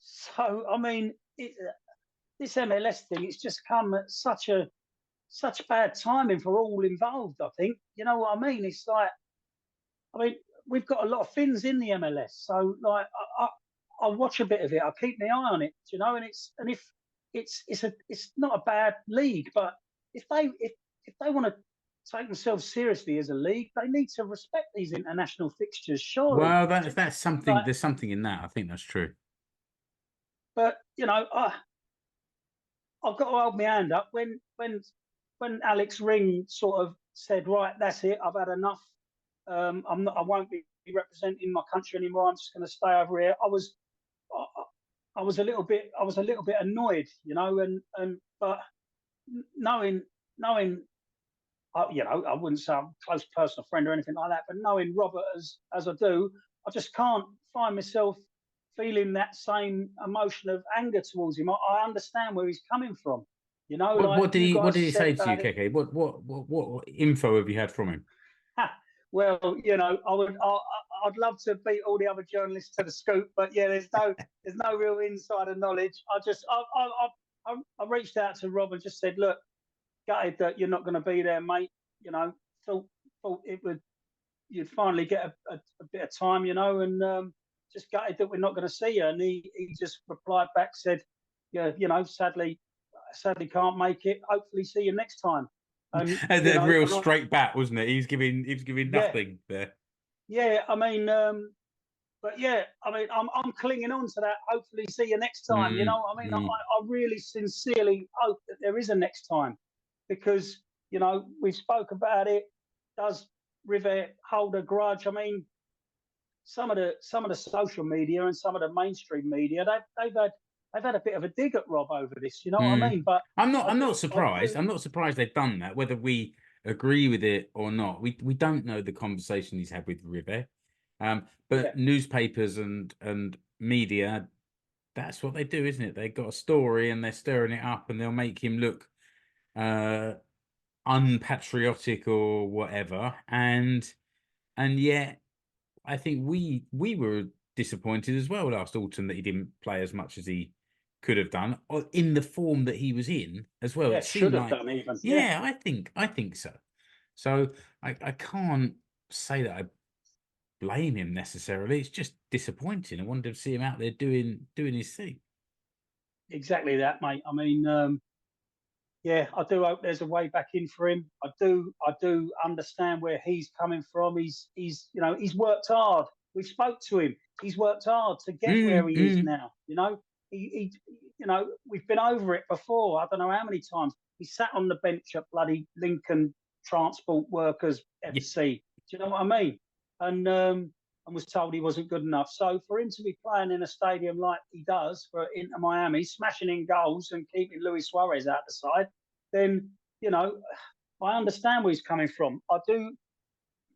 So I mean, this MLS thing, it's just come at such bad timing for all involved. I think, you know what I mean. It's like, I mean, we've got a lot of Finns in the MLS, so like I watch a bit of it. I keep my eye on it, you know. And if it's not a bad league, but if they want to take themselves seriously as a league, they need to respect these international fixtures. Surely. Well, that's something. Like, there's something in that. I think that's true. But you know, I've got to hold my hand up when Alex Ring sort of said, right, that's it, I've had enough. I won't be representing my country anymore. I'm just going to stay over here. I was a little bit annoyed, you know, and but knowing, you know, I wouldn't say I'm a close personal friend or anything like that, but knowing Robert as I do, I just can't find myself feeling that same emotion of anger towards him. I understand where he's coming from. You know, what did he say to you, Keke? What info have you had from him? Well, you know, I'd love to beat all the other journalists to the scoop, but yeah, there's no real insider knowledge. I reached out to Rob and just said, look, gutted that you're not going to be there, mate. You know, thought you'd finally get a bit of time, you know, and just gutted that we're not going to see you. And he just replied back, said, yeah, you know, sadly can't make it. Hopefully see you next time. And a real straight bat, wasn't it? He was giving nothing there. Yeah, I mean, but yeah, I mean, I'm clinging on to that. Hopefully see you next time. You know, I mean, I really sincerely hope that there is a next time, because, you know, we spoke about it. Does River hold a grudge? I mean, some of the social media and some of the mainstream media, they've had a bit of a dig at Rob over this. You know what I mean? But I'm not surprised. I'm not surprised they've done that. Whether we agree with it or not, we don't know the conversation he's had with River. But newspapers and media, that's what they do, isn't it? They've got a story and they're stirring it up, and they'll make him look unpatriotic or whatever. And yet, I think we were disappointed as well last autumn that he didn't play as much as he could have done, or in the form that he was in as well. Yeah, It should seemed have like, done even. yeah, I think so. So I can't say that I blame him necessarily. It's just disappointing. I wanted to see him out there doing his thing. Exactly that, mate. I mean, yeah, I do hope there's a way back in for him. I do understand where he's coming from. He's worked hard. We spoke to him. He's worked hard to get where he is now. We've been over it before. I don't know how many times he sat on the bench at bloody Lincoln Transport Workers FC. Do you know what I mean? And was told he wasn't good enough. So for him to be playing in a stadium like he does for Inter Miami, smashing in goals and keeping Luis Suarez out the side, then I understand where he's coming from. I do.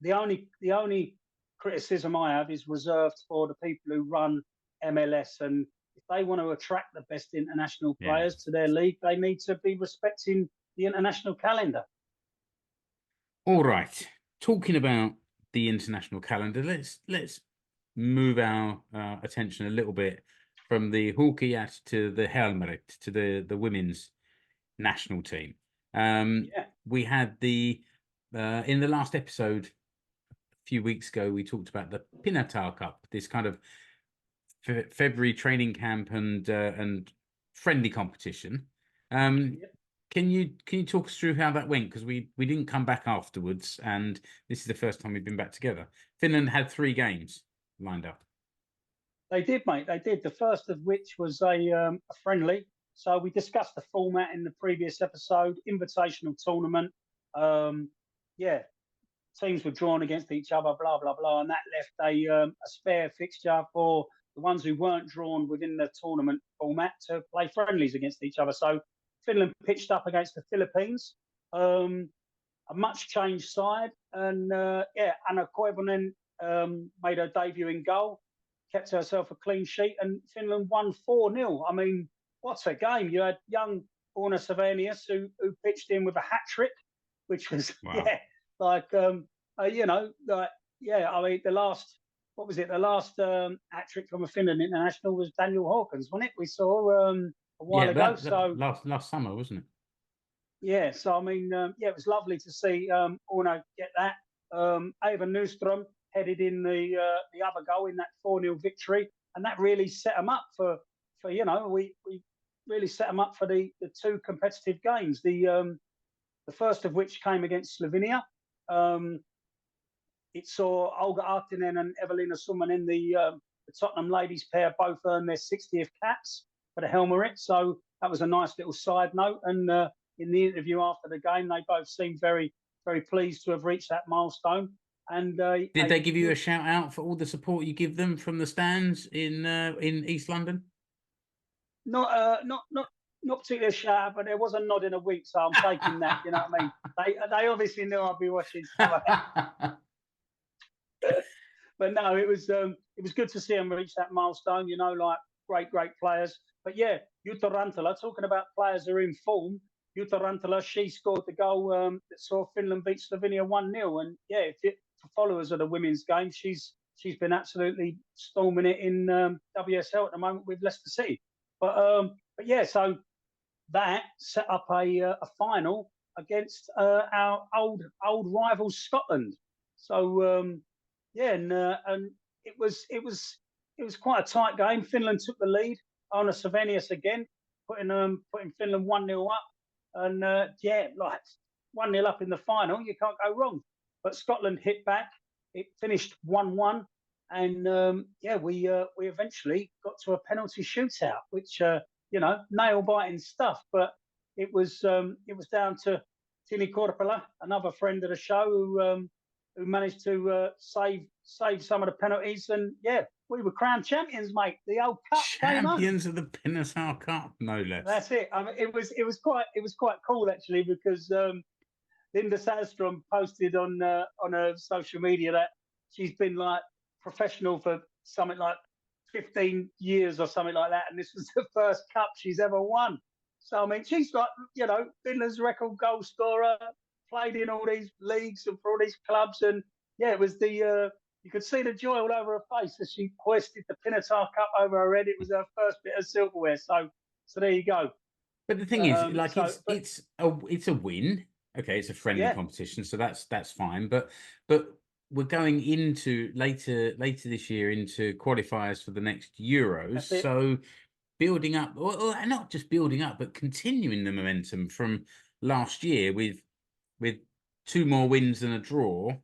The only criticism I have is reserved for the people who run MLS, and if they want to attract the best international players to their league, they need to be respecting the international calendar. All right. Talking about the international calendar, let's move our attention a little bit from the Huuhkajat to the Helmarit, to the women's national team. We had in the last episode a few weeks ago, we talked about the Pinatar Cup, this kind of February training camp and friendly competition. Can you talk us through how that went? Because we didn't come back afterwards, and this is the first time we've been back together. Finland had 3 games lined up. They did, mate. They did. The first of which was a friendly. So we discussed the format in the previous episode. Invitational tournament. Teams were drawn against each other. Blah blah blah, and that left a spare fixture for the ones who weren't drawn within the tournament format to play friendlies against each other. So Finland pitched up against the Philippines, a much changed side, and Anna Koivunen made her debut in goal, kept herself a clean sheet, and Finland won 4-0. I mean, what a game! You had young Orna Savanius who pitched in with a hat trick, which was I mean, the last hat trick from a Finland international was Daniel Hawkins, wasn't it? We saw a while ago. So last summer, wasn't it? Yeah. So I mean, it was lovely to see Orno get that. Ava Newstrom headed in the other goal in that 4-0 victory, and that really set them up for we really set them up for the 2 competitive games. The first of which came against Slovenia. It saw Olga Artinen and Evelina Summanen, the Tottenham ladies pair, both earn their 60th caps for the Helmarit. So that was a nice little side note. And in the interview after the game, they both seemed very, very pleased to have reached that milestone. And did they give you a shout out for all the support you give them from the stands in East London? Not particularly a shout out, but there was a nod and a wink, so I'm taking that. You know what I mean? They obviously knew I'd be watching. But no, it was good to see them reach that milestone. Great players. But yeah, Jutta Rantala, talking about players who are in form. Jutta Rantala, she scored the goal that saw Finland beat Slovenia 1-0. And yeah, for followers of the women's game, she's been absolutely storming it in WSL at the moment with Leicester City. But yeah, so that set up a final against our old rivals Scotland. So and it was quite a tight game. Finland took the lead. Ona Savanius again, putting Finland 1-0 up, and 1-0 up in the final. You can't go wrong. But Scotland hit back. It finished 1-1, and we eventually got to a penalty shootout, which nail biting stuff. But it was down to Tini Korpela, another friend of the show, who managed to save some of the penalties, and we were crowned champions, mate. The old cup champions of the Pinatar Cup, no less. That's it. I mean, it was quite cool actually, because Linda Sandstrom posted on her social media that she's been like professional for something like 15 years or something like that, and this was the first cup she's ever won. So I mean, she's like Finland's record goal scorer, played in all these leagues and for all these clubs, and it was you could see the joy all over her face as she hoisted the Pinatar Cup over her head. It was her first bit of silverware. So So there you go. But the thing is, like, So, it's a win. Okay, it's a friendly Yeah. competition, so that's fine. But we're going into later this year into qualifiers for the next Euros. That's it. So building up, or not just building up, but continuing the momentum from last year with 2 more wins and a draw.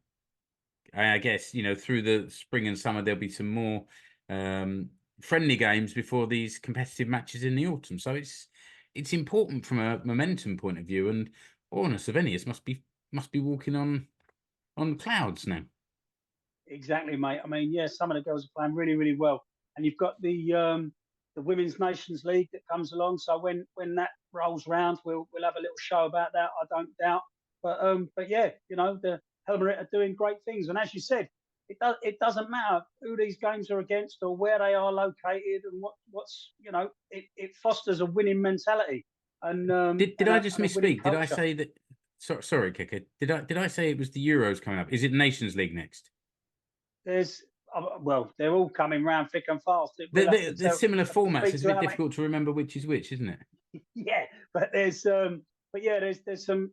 I guess, through the spring and summer there'll be some more friendly games before these competitive matches in the autumn. So it's important from a momentum point of view, and Orna Savenius must be walking on clouds now. Exactly, mate. I mean, yeah, some of the girls are playing really, really well, and you've got the Women's Nations League that comes along. So when that rolls round, we'll have a little show about that. I don't doubt. But yeah, the Helmarit are doing great things, and as you said, it doesn't matter who these games are against or where they are located, and what's it fosters a winning mentality. And did I just misspeak? Did I culture. say that? Sorry, Kicker. Did I say it was the Euros coming up? Is it Nations League next? There's they're all coming round thick and fast. They're similar formats. It's a bit difficult to remember which is which, isn't it? Yeah, but there's some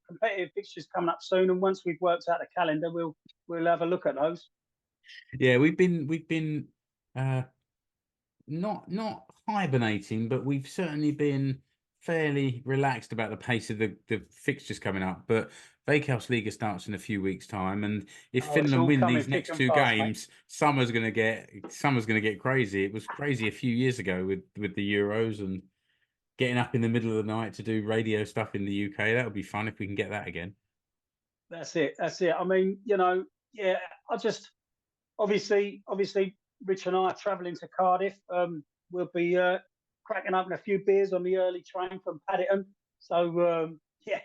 competitive fixtures coming up soon, and once we've worked out the calendar, we'll have a look at those. Yeah, we've been not hibernating, but we've certainly been fairly relaxed about the pace of the fixtures coming up. But Veikkausliiga starts in a few weeks' time, and if Finland win these next 2 games, summer's going to get crazy. It was crazy a few years ago with the Euros and getting up in the middle of the night to do radio stuff in the UK. That would be fun if we can get that again. That's it. I mean, yeah. I just obviously Rich and I are travelling to Cardiff. We'll be cracking open a few beers on the early train from Paddington. So yeah,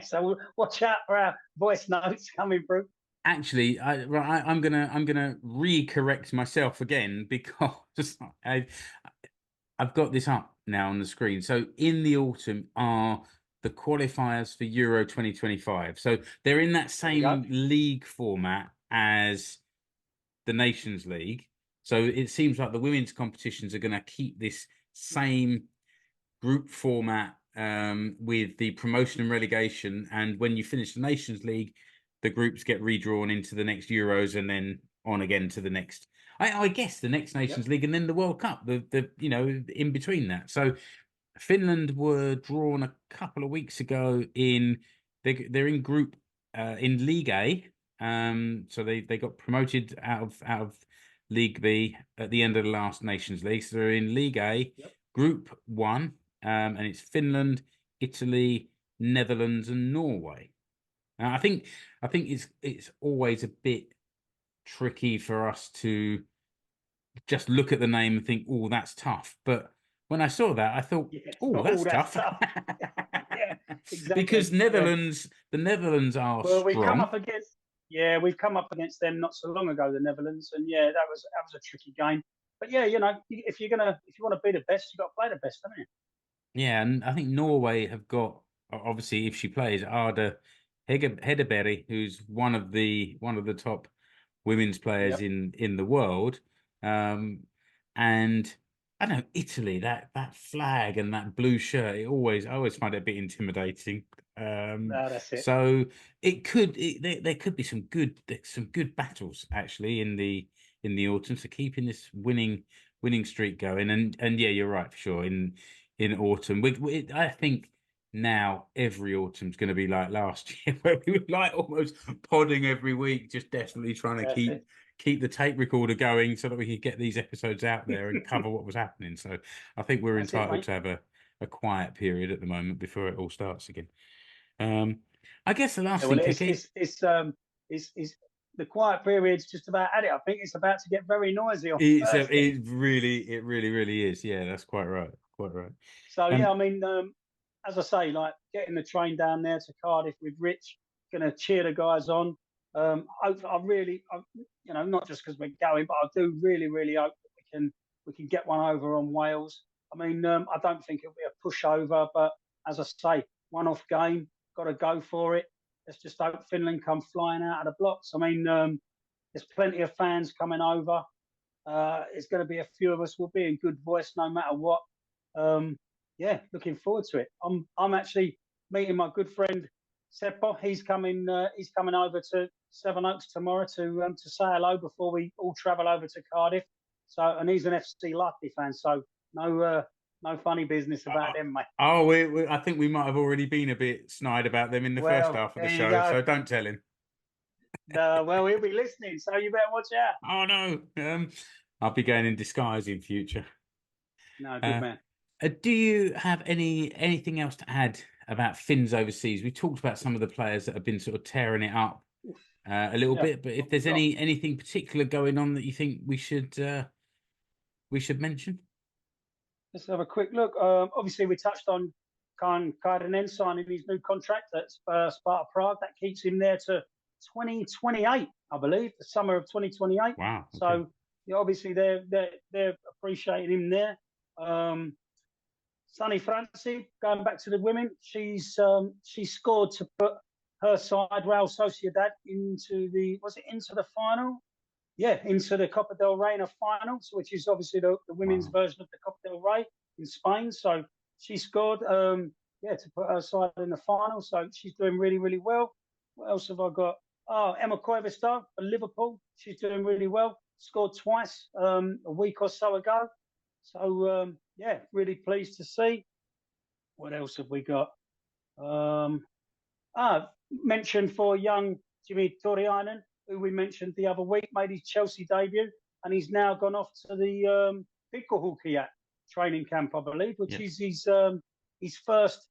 so we'll watch out for our voice notes coming through. Actually, I'm gonna re-correct myself again because I've got this up now on the screen. So in the autumn are the qualifiers for Euro 2025. So they're in that same league format as the Nations League. So it seems like the women's competitions are going to keep this same group format with the promotion and relegation. And when you finish the Nations League, the groups get redrawn into the next Euros and then on again to the next. I guess the next Nations League and then the World Cup. The in between that. So Finland were drawn a couple of weeks ago they're in group in League A. So they got promoted out of League B at the end of the last Nations League. So they're in League A, Group 1, and it's Finland, Italy, Netherlands, and Norway. I think it's always a bit tricky for us to just look at the name and think, "Oh, that's tough." But when I saw that, I thought, "Oh, that's tough." Yeah, exactly. Because the Netherlands are strong. We've come up against them not so long ago, the Netherlands, and yeah, that was a tricky game. But yeah, if you want to be the best, you've got to play the best, haven't you? Yeah, and I think Norway have got, obviously, if she plays, Arda Hedeberg, who's one of the top women's players in the world. And I don't know, Italy, that flag and that blue shirt, I always find it a bit intimidating. No, that's it. So there could be some good battles actually in the autumn. So keeping this winning streak going, and yeah, you're right for sure. In autumn, I think now every autumn's going to be like last year, where we were like almost podding every week, just desperately trying to keep the tape recorder going so that we could get these episodes out there and cover what was happening. So I think we're entitled to have a quiet period at the moment before it all starts again. I guess the last thing, it's the quiet period's just about at it. I think it's about to get very noisy on Thursday. It really is. Yeah, that's quite right. So yeah, I mean, as I say, like getting the train down there to Cardiff with Rich, going to cheer the guys on. I really, not just because we're going, but I do really, really hope that we can get one over on Wales. I mean, I don't think it'll be a pushover, but as I say, one-off game, got to go for it. Let's just hope Finland come flying out of the blocks. I mean, there's plenty of fans coming over. It's going to be a few of us. We'll be in good voice no matter what. yeah, looking forward to it. I'm actually meeting my good friend Seppo. He's coming over to Sevenoaks tomorrow to say hello before we all travel over to Cardiff. So, and he's an FC Larty fan. So no funny business about them, mate. Oh, I think we might have already been a bit snide about them in the first half of the show, so don't tell him. Well, he'll be listening, so you better watch out. Oh no, I'll be going in disguise in future. No, good man. Do you have anything else to add about Finns overseas? We talked about some of the players that have been sort of tearing it up a little bit, but if there's anything particular going on that you think we should mention. Let's have a quick look. Obviously, we touched on Kardinen signing his new contract at Sparta Prague. That keeps him there to 2028, I believe, the summer of 2028. Wow. Okay. So yeah, obviously they're appreciating him there. Sunny Franci, going back to the women, she scored to put her side, Real Sociedad, into the final? Yeah, into the Copa del Rey final, which is obviously the women's version of the Copa del Rey in Spain. So she scored, to put her side in the final. So she's doing really, really well. What else have I got? Oh, Emma Koivisto for Liverpool. She's doing really well. Scored twice a week or so ago. So, really pleased to see. What else have we got? Mentioned for young Jimmy Torianen, who we mentioned the other week, made his Chelsea debut, and he's now gone off to the Huuhkajat training camp, I believe, which is his first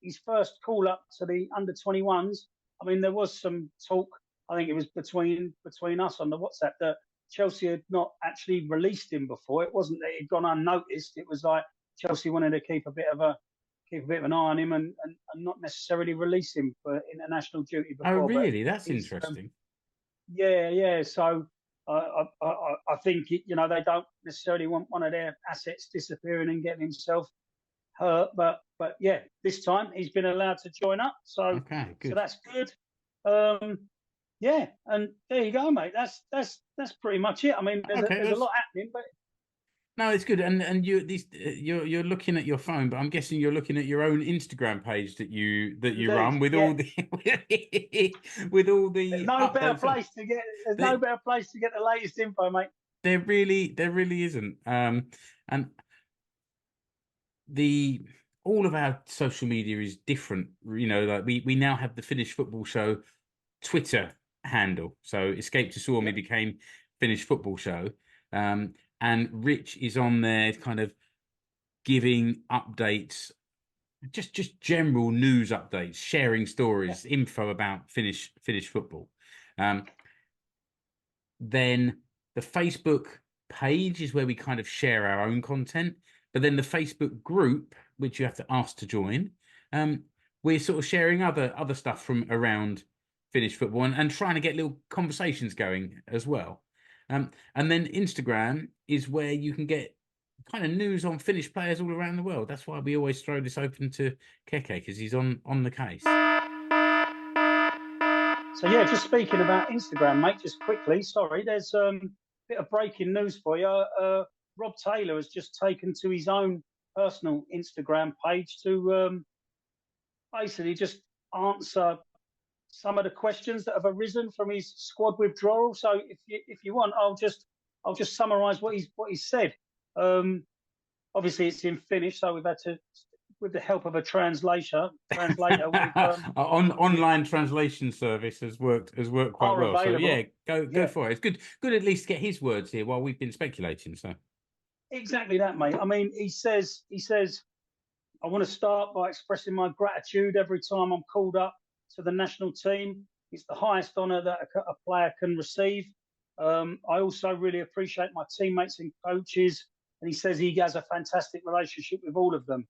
call up to the under-21s. I mean, there was some talk, I think it was between us on the WhatsApp, that Chelsea had not actually released him before. It wasn't that he'd gone unnoticed. It was like Chelsea wanted to keep a bit of an eye on him and not necessarily release him for international duty before. Oh, really? That's interesting. Yeah. So I think they don't necessarily want one of their assets disappearing and getting himself hurt. But yeah, this time he's been allowed to join up. So okay, good. So that's good. Yeah, and there you go, mate. That's pretty much it. I mean, there's a lot happening, but no, it's good. And you're looking at your phone, but I'm guessing you're looking at your own Instagram page that you run with all the There's no better place to get the latest info, mate. There really isn't. And all of our social media is different. Like we now have the Finnish Football Show Twitter handle. So Escape to Suomi became Finnish Football Show. And Rich is on there kind of giving updates, just general news updates, sharing stories, info about Finnish football. Then the Facebook page is where we kind of share our own content. But then the Facebook group, which you have to ask to join, we're sort of sharing other stuff from around Finnish football and trying to get little conversations going as well. And then Instagram is where you can get kind of news on Finnish players all around the world. That's why we always throw this open to Keke, because he's on the case. So yeah, just speaking about Instagram, mate, just quickly, sorry, there's a bit of breaking news for you. Rob Taylor has just taken to his own personal Instagram page to basically just answer some of the questions that have arisen from his squad withdrawal. So if you want, I'll just summarise what he's said. Obviously, it's in Finnish, so we've had to, with the help of a translator. Online translation service has worked quite well. Available. So yeah, go for it. It's good at least to get his words here while we've been speculating. So exactly that, mate. I mean, he says, I want to start by expressing my gratitude every time I'm called up to the national team. It's the highest honour that a player can receive. I also really appreciate my teammates and coaches. And he says he has a fantastic relationship with all of them.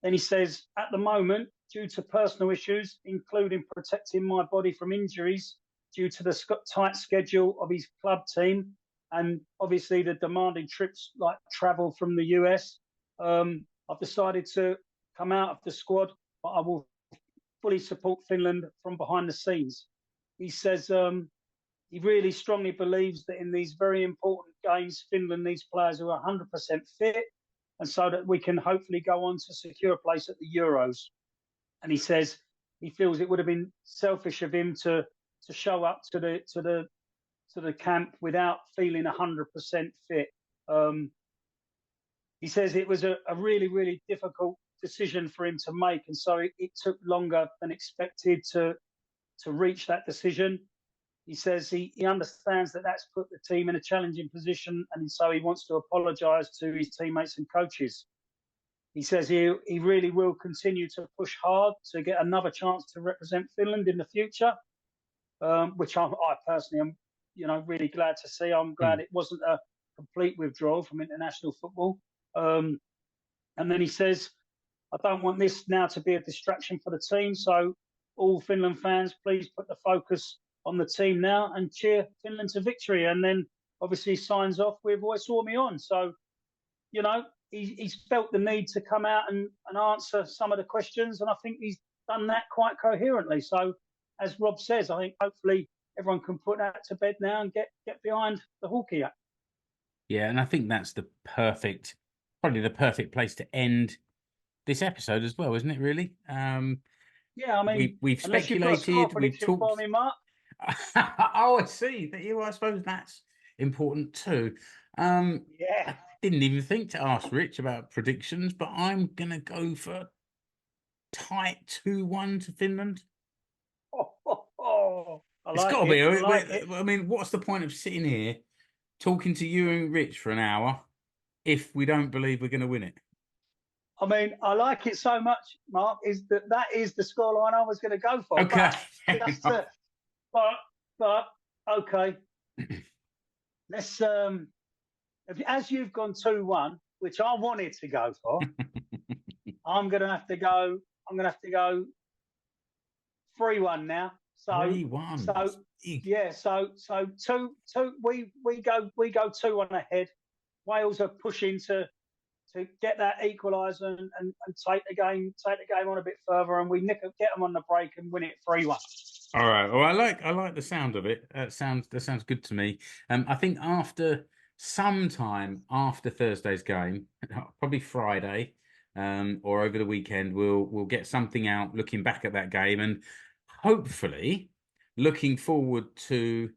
Then he says, at the moment, due to personal issues, including protecting my body from injuries due to the tight schedule of his club team, and obviously the demanding trips like travel from the US, I've decided to come out of the squad, but I will fully support Finland from behind the scenes. He says he really strongly believes that in these very important games, Finland needs players who are 100% fit. and so that we can hopefully go on to secure a place at the Euros. And he says he feels it would have been selfish of him to show up to the camp without feeling 100% fit. He says it was a really, really difficult decision for him to make, and so it took longer than expected to reach that decision. He says he understands that that's put the team in a challenging position, and so he wants to apologise to his teammates and coaches. He says he really will continue to push hard to get another chance to represent Finland in the future, which I personally am, really glad to see. I'm glad it wasn't a complete withdrawal from international football. And then he says, I don't want this now to be a distraction for the team. So all Finland fans, please put the focus on the team now and cheer Finland to victory. And then obviously signs off with "Oi Suomi on." So, he's felt the need to come out and answer some of the questions. And I think he's done that quite coherently. So as Rob says, I think hopefully everyone can put that to bed now and get behind the Huuhkajat. Yeah, and I think that's probably the perfect place to end this episode as well, isn't it? Really? Yeah, I mean, we've speculated, we've talked. For me, Mark. Oh, I see. I suppose that's important too. Yeah, I didn't even think to ask Rich about predictions, but I'm gonna go for tight 2-1 to Finland. It's got to be. I mean, what's the point of sitting here talking to you and Rich for an hour if we don't believe we're going to win it? I mean, I like it so much, Mark, that is the scoreline I was going to go for. Okay. But okay. Let's as you've gone 2-1, which I wanted to go for, I'm gonna have to go 3-1 now. So 3-1. So yeah, so two we go 2-1 ahead. Wales are pushing to get that equaliser and take the game on a bit further, and we get them on the break and win it 3-1. All right. Well, I like the sound of it. That sounds good to me. I think sometime after Thursday's game, probably Friday, or over the weekend, we'll get something out looking back at that game and hopefully looking forward to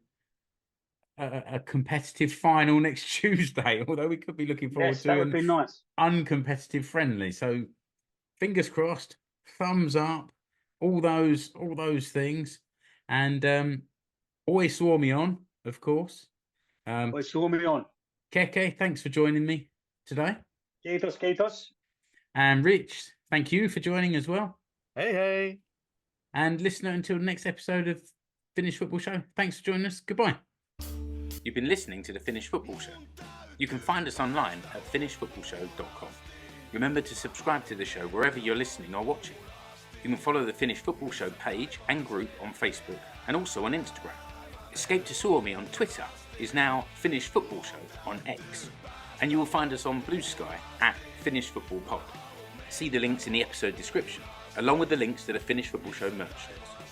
a competitive final next Tuesday. Although we could be looking forward to that would be nice. Uncompetitive friendly. So fingers crossed, thumbs up, all those things, and Oi Suomi on, of course. Oi Suomi on. Keke, thanks for joining me today. Kiitos. And Rich, thank you for joining as well. Hey. And listener, until the next episode of Finnish Football Show, thanks for joining us. Goodbye. You've been listening to the Finnish Football Show. You can find us online at finishfootballshow.com. Remember to subscribe to the show wherever you're listening or watching. You can follow the Finnish Football Show page and group on Facebook and also on Instagram. Escape to Suomi on Twitter is now Finnish Football Show on X. And you will find us on Blue Sky at Finnish Football Pod. See the links in the episode description, along with the links to the Finnish Football Show merch stores.